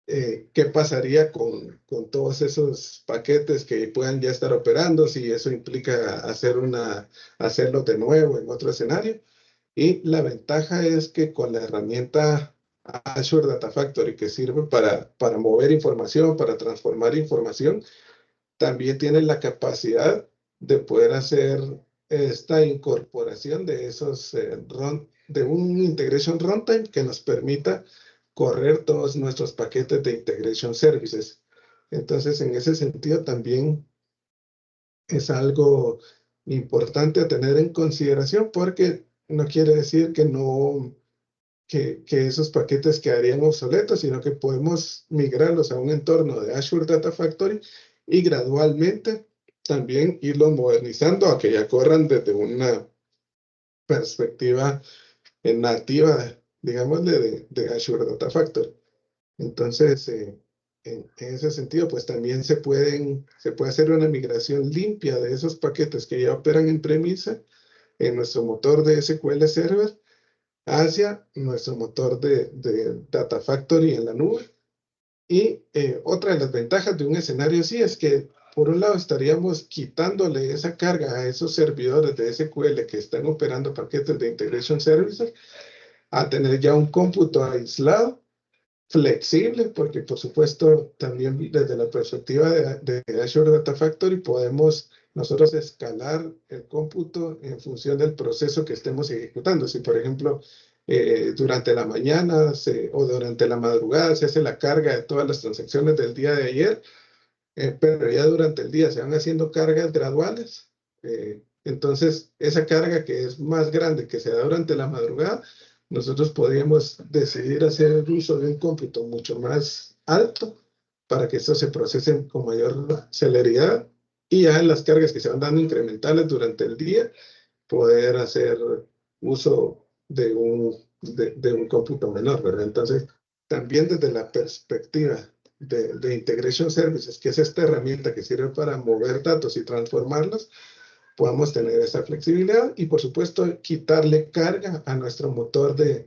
¿Qué pasaría con todos esos paquetes que puedan ya estar operando si eso implica hacerlo de nuevo en otro escenario? Y la ventaja es que con la herramienta Azure Data Factory, que sirve para mover información, para transformar información, también tiene la capacidad de poder hacer esta incorporación de de un Integration Runtime que nos permita correr todos nuestros paquetes de Integration Services. Entonces, en ese sentido, también es algo importante a tener en consideración porque no quiere decir que esos paquetes quedarían obsoletos, sino que podemos migrarlos a un entorno de Azure Data Factory y gradualmente también irlos modernizando a que ya corran desde una perspectiva nativa, digámosle, de Azure Data Factory. Entonces, en ese sentido, pues también se puede hacer una migración limpia de esos paquetes que ya operan en premisa en nuestro motor de SQL Server hacia nuestro motor de Data Factory en la nube. Y otra de las ventajas de un escenario así es que, por un lado, estaríamos quitándole esa carga a esos servidores de SQL que están operando paquetes de Integration Services a tener ya un cómputo aislado, flexible, porque por supuesto también desde la perspectiva de Azure Data Factory podemos nosotros escalar el cómputo en función del proceso que estemos ejecutando. Si por ejemplo durante la mañana o durante la madrugada se hace la carga de todas las transacciones del día de ayer, pero ya durante el día se van haciendo cargas graduales, entonces esa carga que es más grande que se da durante la madrugada, nosotros podríamos decidir hacer el uso de un cómputo mucho más alto para que esto se procese con mayor celeridad y ya en las cargas que se van dando incrementales durante el día, poder hacer uso de un cómputo menor, ¿verdad? Entonces, también desde la perspectiva de Integration Services, que es esta herramienta que sirve para mover datos y transformarlos, podamos tener esa flexibilidad y, por supuesto, quitarle carga a nuestro motor de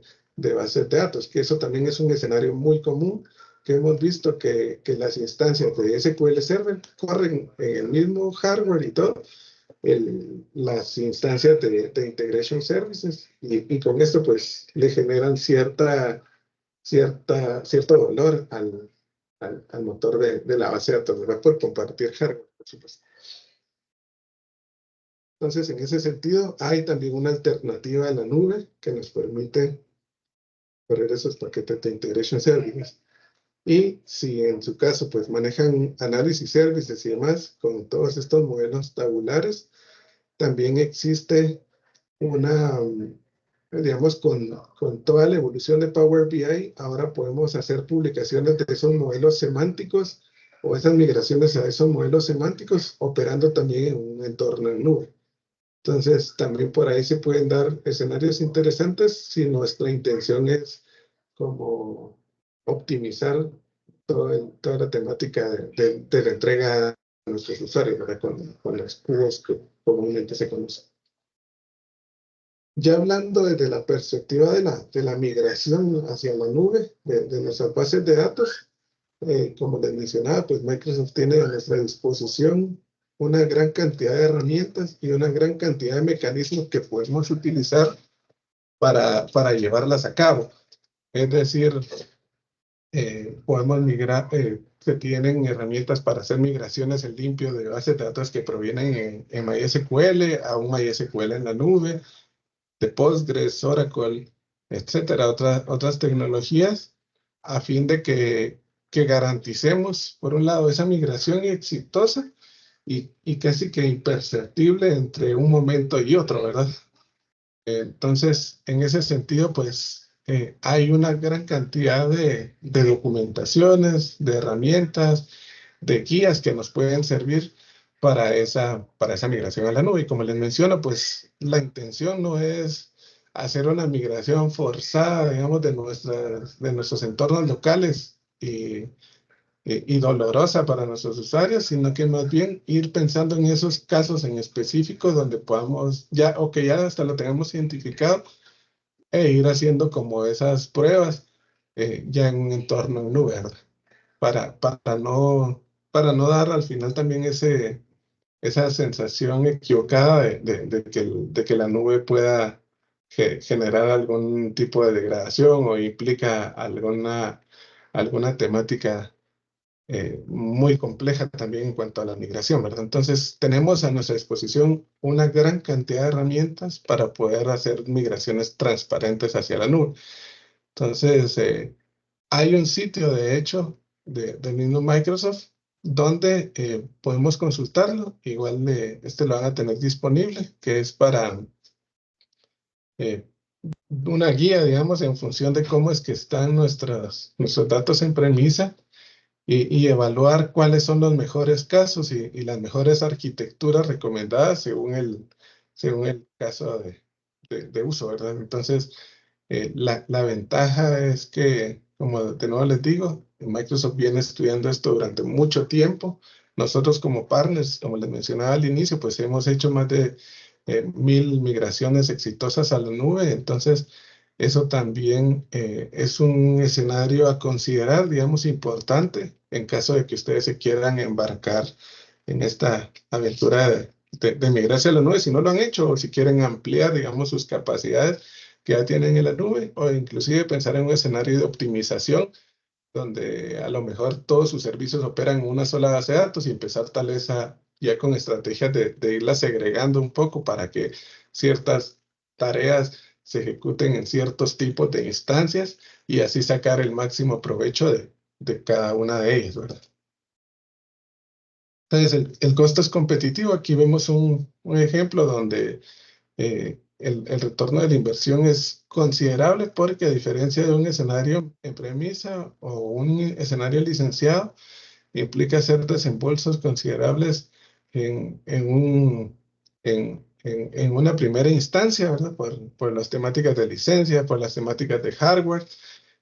bases de datos, que eso también es un escenario muy común que hemos visto que las instancias de SQL Server corren en el mismo hardware y todo, las instancias de Integration Services, y con esto pues le generan cierto valor al motor de la base de datos, ¿verdad? Por compartir hardware, por supuesto. Entonces, en ese sentido, hay también una alternativa a la nube que nos permite correr esos paquetes de Integration Services. Y si en su caso pues manejan análisis services y demás con todos estos modelos tabulares, también existe una, digamos, con toda la evolución de Power BI, ahora podemos hacer publicaciones de esos modelos semánticos o esas migraciones a esos modelos semánticos operando también en un entorno en nube. Entonces, también por ahí se pueden dar escenarios interesantes si nuestra intención es como optimizar toda la temática de la entrega a nuestros usuarios, ¿verdad? Con los cubos que comúnmente se conocen. Ya hablando desde la perspectiva de la migración hacia la nube de nuestras bases de datos, como les mencionaba, pues Microsoft tiene a nuestra disposición una gran cantidad de herramientas y una gran cantidad de mecanismos que podemos utilizar para llevarlas a cabo. Es decir, podemos migrar, se tienen herramientas para hacer migraciones en limpio de bases de datos que provienen en MySQL a un MySQL en la nube, de Postgres, Oracle, etcétera, otras tecnologías, a fin de que garanticemos, por un lado, esa migración exitosa y casi que imperceptible entre un momento y otro, ¿verdad? Entonces, en ese sentido, pues hay una gran cantidad de documentaciones, de herramientas, de guías que nos pueden servir para esa migración a la nube. Y como les menciono, pues la intención no es hacer una migración forzada, digamos, de nuestros entornos locales y dolorosa para nuestros usuarios, sino que más bien ir pensando en esos casos en específico donde podamos ya, o que ya hasta lo tengamos identificado, e ir haciendo como esas pruebas ya en un entorno en nube, ¿verdad? Para no dar al final también esa sensación equivocada de que la nube pueda generar algún tipo de degradación o implica alguna temática muy compleja también en cuanto a la migración, ¿verdad? Entonces, tenemos a nuestra disposición una gran cantidad de herramientas para poder hacer migraciones transparentes hacia la nube. Entonces, hay un sitio, de hecho, del mismo Microsoft, donde podemos consultarlo. Igual este lo van a tener disponible, que es para eh, una guía, digamos, en función de cómo es que están nuestros datos en premisa y evaluar cuáles son los mejores casos y las mejores arquitecturas recomendadas según el caso de uso, ¿verdad? Entonces, la ventaja es que, como de nuevo les digo, Microsoft viene estudiando esto durante mucho tiempo. Nosotros como partners, como les mencionaba al inicio, pues hemos hecho más de 1000 migraciones exitosas a la nube. Entonces, eso también es un escenario a considerar, digamos, importante en caso de que ustedes se quieran embarcar en esta aventura de migrarse a la nube, si no lo han hecho, o si quieren ampliar, digamos, sus capacidades que ya tienen en la nube, o inclusive pensar en un escenario de optimización donde a lo mejor todos sus servicios operan en una sola base de datos y empezar tal vez ya con estrategias de irlas segregando un poco para que ciertas tareas se ejecuten en ciertos tipos de instancias y así sacar el máximo provecho de cada una de ellas, ¿verdad? Entonces, el costo es competitivo. Aquí vemos un ejemplo donde el retorno de la inversión es considerable porque a diferencia de un escenario en premisa o un escenario licenciado, implica hacer desembolsos considerables en una primera instancia, ¿verdad? Por las temáticas de licencia, por las temáticas de hardware.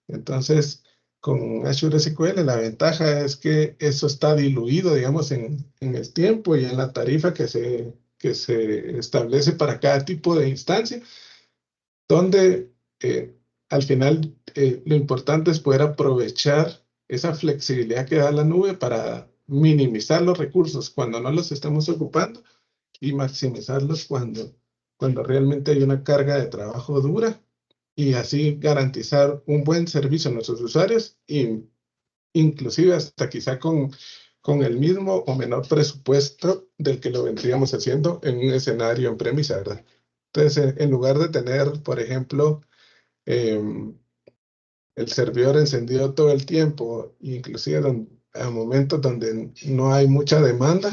Entonces, con Azure SQL la ventaja es que eso está diluido, digamos, en el tiempo y en la tarifa que se establece para cada tipo de instancia, donde al final lo importante es poder aprovechar esa flexibilidad que da la nube para minimizar los recursos cuando no los estamos ocupando y maximizarlos cuando realmente hay una carga de trabajo dura, y así garantizar un buen servicio a nuestros usuarios, y inclusive hasta quizá con el mismo o menor presupuesto del que lo vendríamos haciendo en un escenario en premisa, ¿verdad? Entonces, en lugar de tener, por ejemplo, em, el servidor encendido todo el tiempo, inclusive a momentos donde no hay mucha demanda,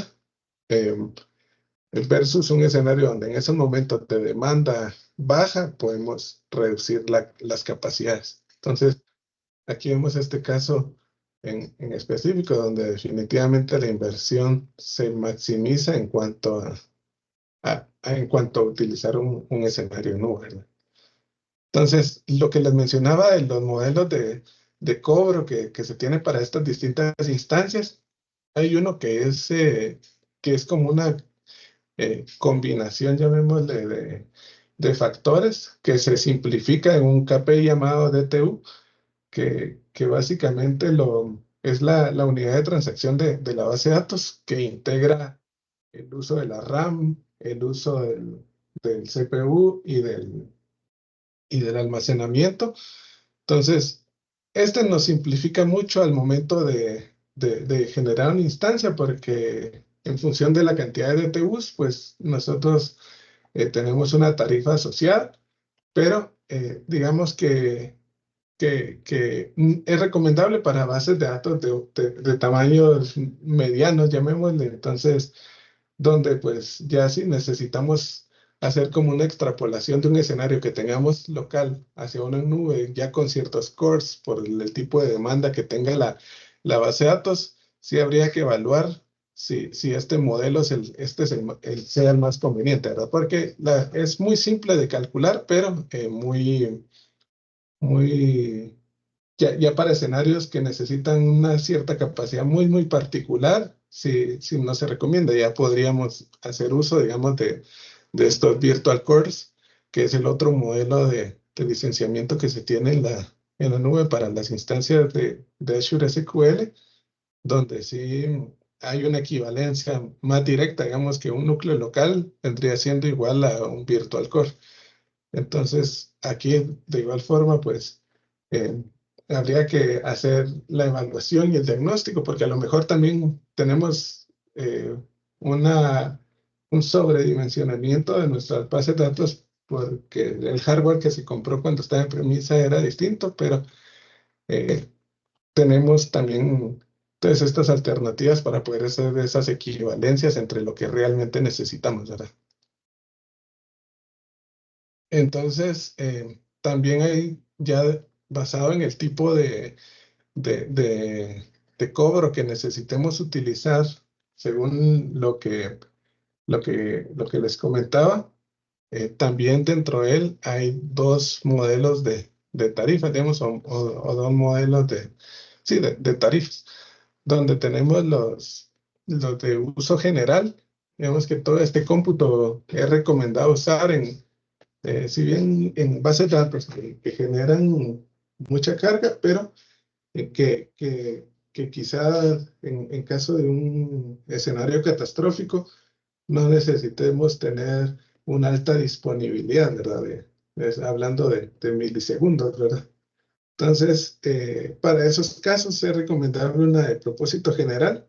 em, versus un escenario donde en esos momentos de demanda baja podemos reducir las capacidades. Entonces, aquí vemos este caso en específico, donde definitivamente la inversión se maximiza en cuanto en cuanto a utilizar un escenario en nube, ¿verdad? Entonces, lo que les mencionaba de los modelos de cobro que se tiene para estas distintas instancias, hay uno que es como una combinación, llamémosle, de factores que se simplifica en un KPI llamado DTU, que básicamente es la unidad de transacción de la base de datos, que integra el uso de la RAM, el uso del CPU y del almacenamiento. Entonces, este nos simplifica mucho al momento de generar una instancia, porque en función de la cantidad de DTUs, pues nosotros tenemos una tarifa asociada, pero digamos que es recomendable para bases de datos de tamaños medianos, llamémosle. Entonces, donde pues ya si necesitamos hacer como una extrapolación de un escenario que tengamos local hacia una nube, ya con ciertos cores por el tipo de demanda que tenga la base de datos, sí habría que evaluar si este modelo sea el más conveniente, ¿verdad? Porque es muy simple de calcular, pero muy ya para escenarios que necesitan una cierta capacidad muy particular, si no se recomienda. Ya podríamos hacer uso, digamos, de estos virtual cores, que es el otro modelo de licenciamiento que se tiene en la nube para las instancias de Azure SQL, donde sí hay una equivalencia más directa, digamos, que un núcleo local vendría siendo igual a un virtual core. Entonces, aquí de igual forma, pues eh, habría que hacer la evaluación y el diagnóstico, porque a lo mejor también tenemos una, un sobredimensionamiento de nuestras bases de datos, porque el hardware que se compró cuando estaba en premisa era distinto, pero eh, tenemos también todas estas alternativas para poder hacer esas equivalencias entre lo que realmente necesitamos, ¿verdad? Entonces, también hay ya basado en el tipo de, de- de cobro que necesitemos utilizar, según lo que les comentaba, también dentro de él hay dos modelos de tarifas, digamos, o dos modelos sí, de tarifas, donde tenemos los de uso general. Digamos que todo este cómputo es recomendado usar si bien en bases de datos que generan mucha carga, pero que quizá en caso de un escenario catastrófico no necesitemos tener una alta disponibilidad, ¿verdad? Hablando de milisegundos, ¿verdad? Entonces, para esos casos es recomendable una de propósito general.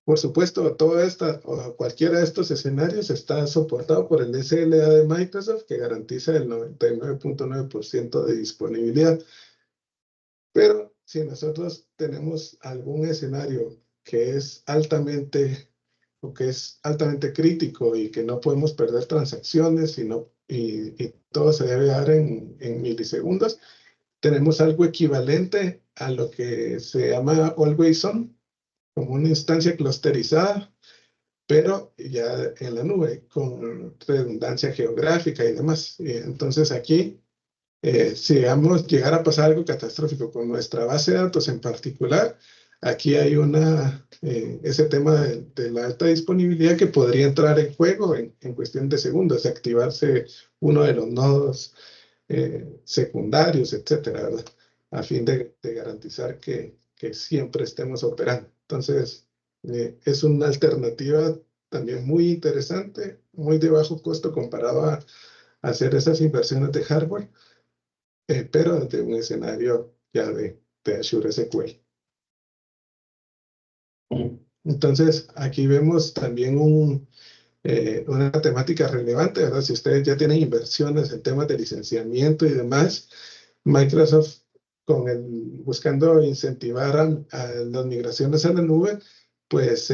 Por supuesto, toda esta o cualquiera de estos escenarios está soportado por el SLA de Microsoft, que garantiza el 99.9% de disponibilidad. Pero si nosotros tenemos algún escenario que es que es altamente crítico y que no podemos perder transacciones y todo se debe dar en milisegundos, tenemos algo equivalente a lo que se llama Always On, como una instancia clusterizada, pero ya en la nube, con redundancia geográfica y demás. Y entonces aquí, si llegar a pasar algo catastrófico con nuestra base de datos en particular, aquí hay ese tema de la alta disponibilidad que podría entrar en juego en cuestión de segundos, activarse uno de los nodos secundarios, etcétera, ¿verdad? A fin de garantizar que que siempre estemos operando. Entonces, es una alternativa también muy interesante, muy de bajo costo comparado a hacer esas inversiones de hardware, pero desde un escenario ya de Azure SQL. Entonces, aquí vemos también una temática relevante, ¿verdad? Si ustedes ya tienen inversiones en temas de licenciamiento y demás, Microsoft, buscando incentivar a las migraciones a la nube, pues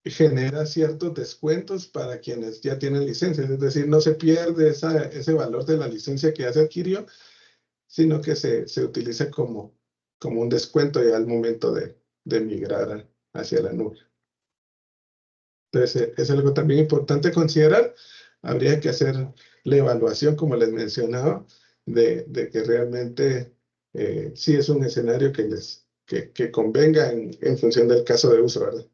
genera ciertos descuentos para quienes ya tienen licencias, es decir, no se pierde ese valor de la licencia que ya se adquirió, sino que se utiliza como un descuento ya al momento de migrar hacia la nube. Entonces, es algo también importante considerar. Habría que hacer la evaluación, como les mencionaba, de que realmente sí es un escenario que convenga en función del caso de uso, ¿verdad?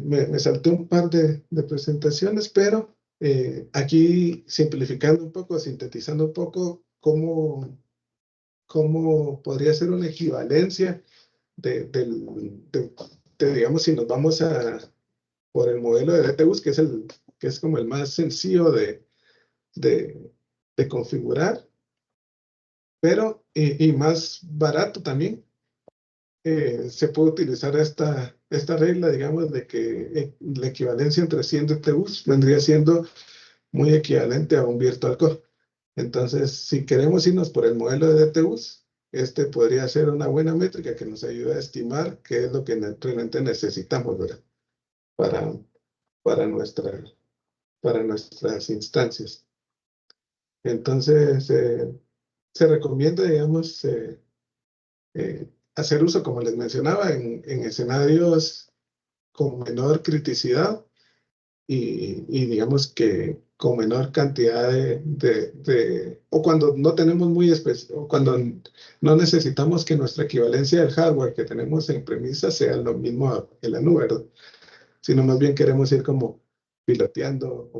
Me salté un par de presentaciones, pero aquí simplificando un poco, sintetizando un poco cómo podría ser una equivalencia digamos, si nos vamos por el modelo de DTUs, que es como el más sencillo de configurar, pero y más barato también. Se puede utilizar esta regla, digamos, de que la equivalencia entre 100 DTUs vendría siendo muy equivalente a un Virtual Core. Entonces, si queremos irnos por el modelo de DTUs, este podría ser una buena métrica que nos ayude a estimar qué es lo que realmente necesitamos, ¿verdad? Para nuestras instancias. Entonces, se recomienda, digamos, hacer uso, como les mencionaba, en escenarios con menor criticidad y digamos que con menor cantidad o cuando no tenemos o cuando no necesitamos que nuestra equivalencia del hardware que tenemos en premisa sea lo mismo en la nube, ¿verdad? Sino más bien queremos ir como piloteando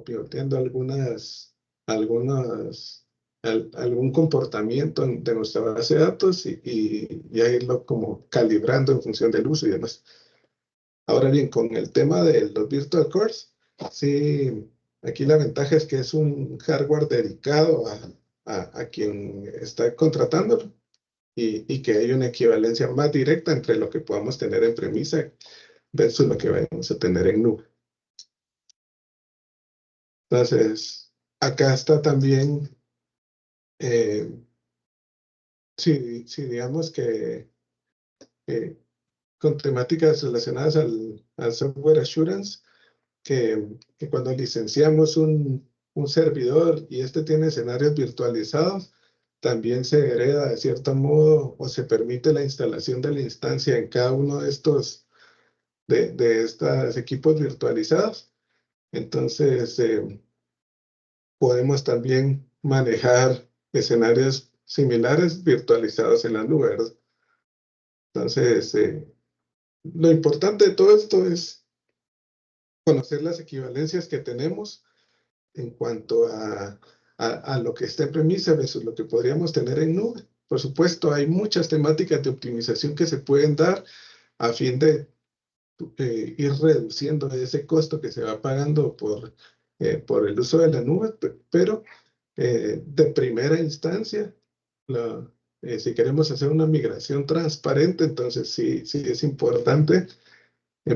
algún comportamiento de nuestra base de datos y a irlo como calibrando en función del uso y demás. Ahora bien, con el tema de los virtual cores, sí, aquí la ventaja es que es un hardware dedicado a quien está contratándolo y que hay una equivalencia más directa entre lo que podamos tener en premisa versus lo que vamos a tener en nube. Entonces, acá está también, si digamos que con temáticas relacionadas al software assurance, que cuando licenciamos un servidor y este tiene escenarios virtualizados, también se hereda de cierto modo o se permite la instalación de la instancia en cada uno de estos equipos virtualizados. Entonces, podemos también manejar escenarios similares virtualizados en la nube, ¿verdad? Entonces, lo importante de todo esto es conocer las equivalencias que tenemos en cuanto a lo que está en premisa versus lo que podríamos tener en nube. Por supuesto, hay muchas temáticas de optimización que se pueden dar a fin de ir reduciendo ese costo que se va pagando por el uso de la nube, pero de primera instancia, si queremos hacer una migración transparente, entonces sí es importante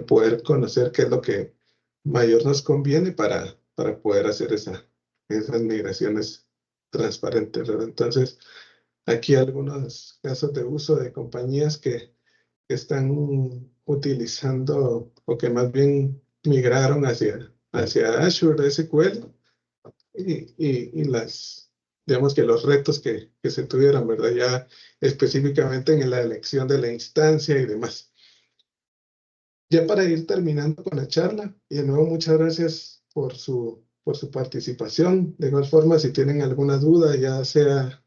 poder conocer qué es lo que mayor nos conviene para poder hacer esas migraciones transparentes, ¿verdad? Entonces, aquí algunos casos de uso de compañías que están utilizando o que más bien migraron hacia Azure SQL y digamos que los retos que se tuvieron, ¿verdad? Ya específicamente en la elección de la instancia y demás. Ya para ir terminando con la charla, y de nuevo muchas gracias por su participación. De igual forma, si tienen alguna duda, ya sea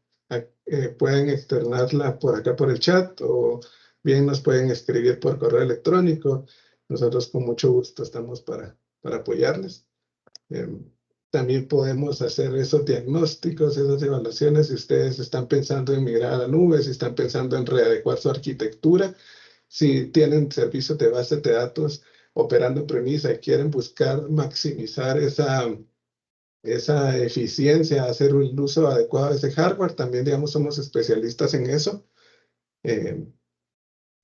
pueden externarla por acá por el chat o bien nos pueden escribir por correo electrónico. Nosotros con mucho gusto estamos para apoyarles. también podemos hacer esos diagnósticos, esas evaluaciones, si ustedes están pensando en migrar a la nube, si están pensando en readecuar su arquitectura, si tienen servicios de bases de datos operando en premisa y quieren buscar maximizar esa eficiencia, hacer un uso adecuado de ese hardware, también, digamos, somos especialistas en eso.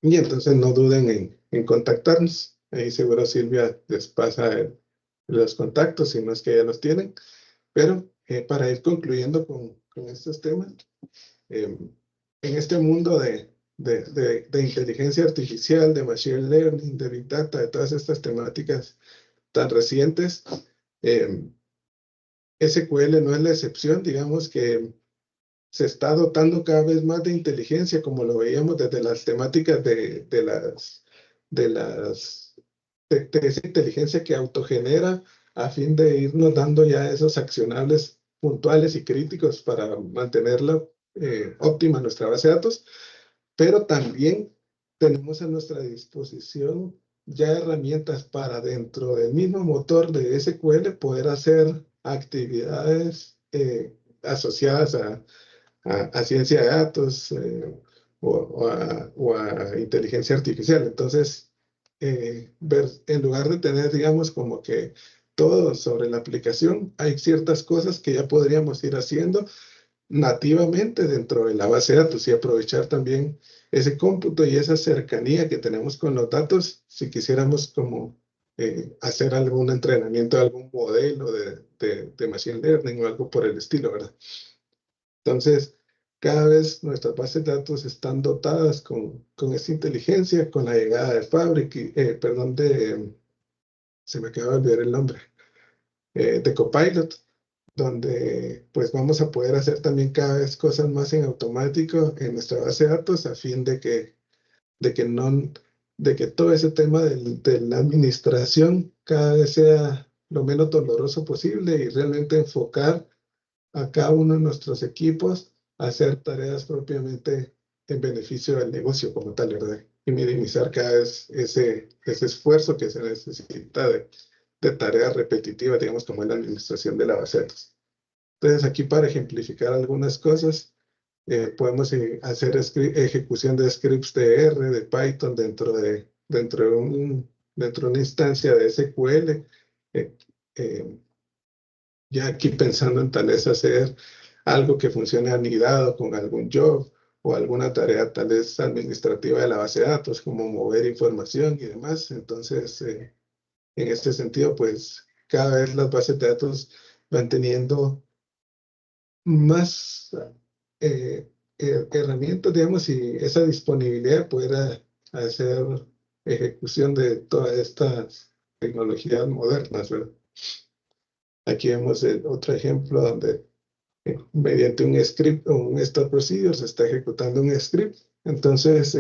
Y entonces no duden en contactarnos. Ahí seguro Silvia les pasa los contactos, si no es que ya los tienen. Pero para ir concluyendo con estos temas, en este mundo de inteligencia artificial, de machine learning, de big data, de todas estas temáticas tan recientes, SQL no es la excepción. Digamos que se está dotando cada vez más de inteligencia, como lo veíamos desde las temáticas de esa inteligencia que autogenera a fin de irnos dando ya esos accionables puntuales y críticos para mantenerla óptima nuestra base de datos, pero también tenemos a nuestra disposición ya herramientas para dentro del mismo motor de SQL poder hacer actividades asociadas a ciencia de datos o a inteligencia artificial. Entonces, en lugar de tener, digamos, como que todo sobre la aplicación, hay ciertas cosas que ya podríamos ir haciendo nativamente dentro de la base de datos y aprovechar también ese cómputo y esa cercanía que tenemos con los datos si quisiéramos como hacer algún entrenamiento de algún modelo de machine learning o algo por el estilo, ¿verdad? Entonces, cada vez nuestras bases de datos están dotadas con esta inteligencia, con la llegada de Fabric, perdón, se me acaba de olvidar el nombre, de Copilot, donde pues vamos a poder hacer también cada vez cosas más en automático en nuestra base de datos a fin de que no, de que todo ese tema de la administración cada vez sea lo menos doloroso posible y realmente enfocar a cada uno de nuestros equipos a hacer tareas propiamente en beneficio del negocio como tal, ¿verdad? Y minimizar cada vez ese esfuerzo que se necesita de tareas repetitivas, digamos, como es la administración de la base de datos. Entonces, aquí para ejemplificar algunas cosas, podemos hacer ejecución de scripts de R, de Python dentro de una instancia de SQL. Eh, eh, ya aquí pensando en tal vez hacer algo que funcione anidado con algún job o alguna tarea tal vez administrativa de la base de datos, como mover información y demás. Entonces, en este sentido, pues cada vez las bases de datos van teniendo más herramientas, digamos, y esa disponibilidad de poder hacer ejecución de todas estas tecnologías modernas, ¿verdad? Aquí vemos otro ejemplo donde mediante un script o un start procedure se está ejecutando un script. Entonces,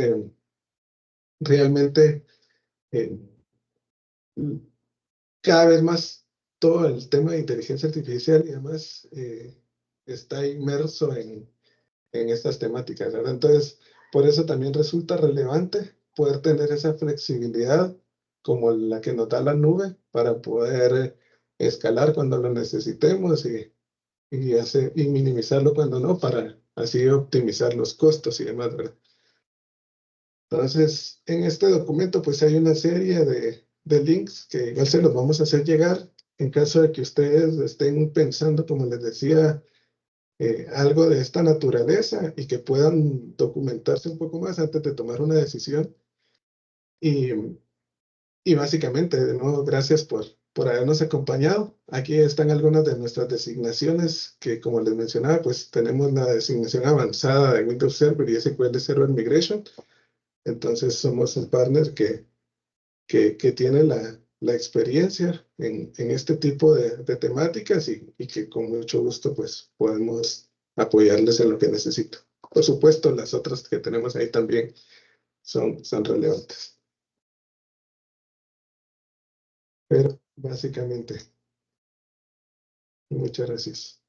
realmente eh, cada vez más todo el tema de inteligencia artificial y demás está inmerso en estas temáticas, ¿verdad? Entonces, por eso también resulta relevante poder tener esa flexibilidad como la que nos da la nube para poder escalar cuando lo necesitemos y minimizarlo cuando no, para así optimizar los costos y demás, ¿verdad? Entonces, en este documento pues hay una serie de links que igual se los vamos a hacer llegar en caso de que ustedes estén pensando, como les decía, algo de esta naturaleza y que puedan documentarse un poco más antes de tomar una decisión. Y, y básicamente, de nuevo, gracias por habernos acompañado. Aquí están algunas de nuestras designaciones que, como les mencionaba, pues tenemos la designación avanzada de Windows Server y SQL Server Migration. Entonces, somos un partner que tiene la experiencia en este tipo de temáticas y que con mucho gusto pues podemos apoyarles en lo que necesito. Por supuesto, las otras que tenemos ahí también son relevantes. Pero básicamente, muchas gracias.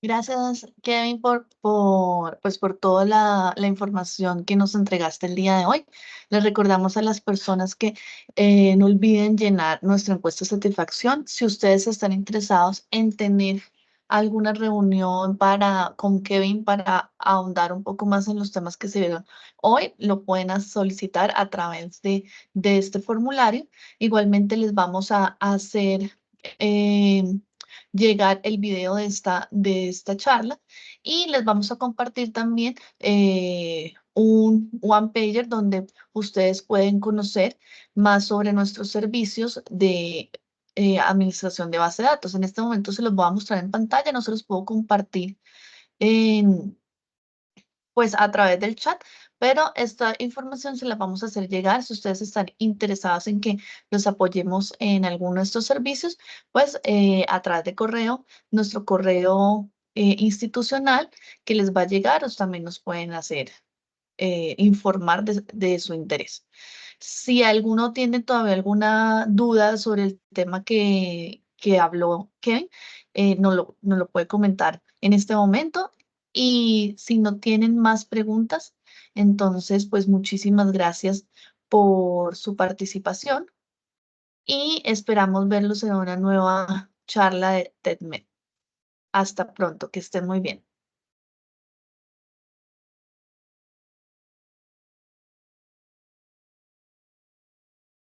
Gracias, Kevin, por toda la información que nos entregaste el día de hoy. Les recordamos a las personas que no olviden llenar nuestra encuesta de satisfacción. Si ustedes están interesados en tener alguna reunión con Kevin para ahondar un poco más en los temas que se vieron hoy, lo pueden solicitar a través de este formulario. Igualmente les vamos a hacer... eh, llegar el video de esta charla y les vamos a compartir también un one pager donde ustedes pueden conocer más sobre nuestros servicios de administración de base de datos. En este momento se los voy a mostrar en pantalla, no se los puedo compartir pues a través del chat, pero esta información se la vamos a hacer llegar si ustedes están interesados en que los apoyemos en alguno de estos servicios, pues a través de correo, nuestro correo institucional que les va a llegar, o también nos pueden hacer informar de su interés. Si alguno tiene todavía alguna duda sobre el tema que habló Kevin, nos lo puede comentar en este momento. Y si no tienen más preguntas, entonces, pues muchísimas gracias por su participación y esperamos verlos en una nueva charla de TEDMED. Hasta pronto, que estén muy bien.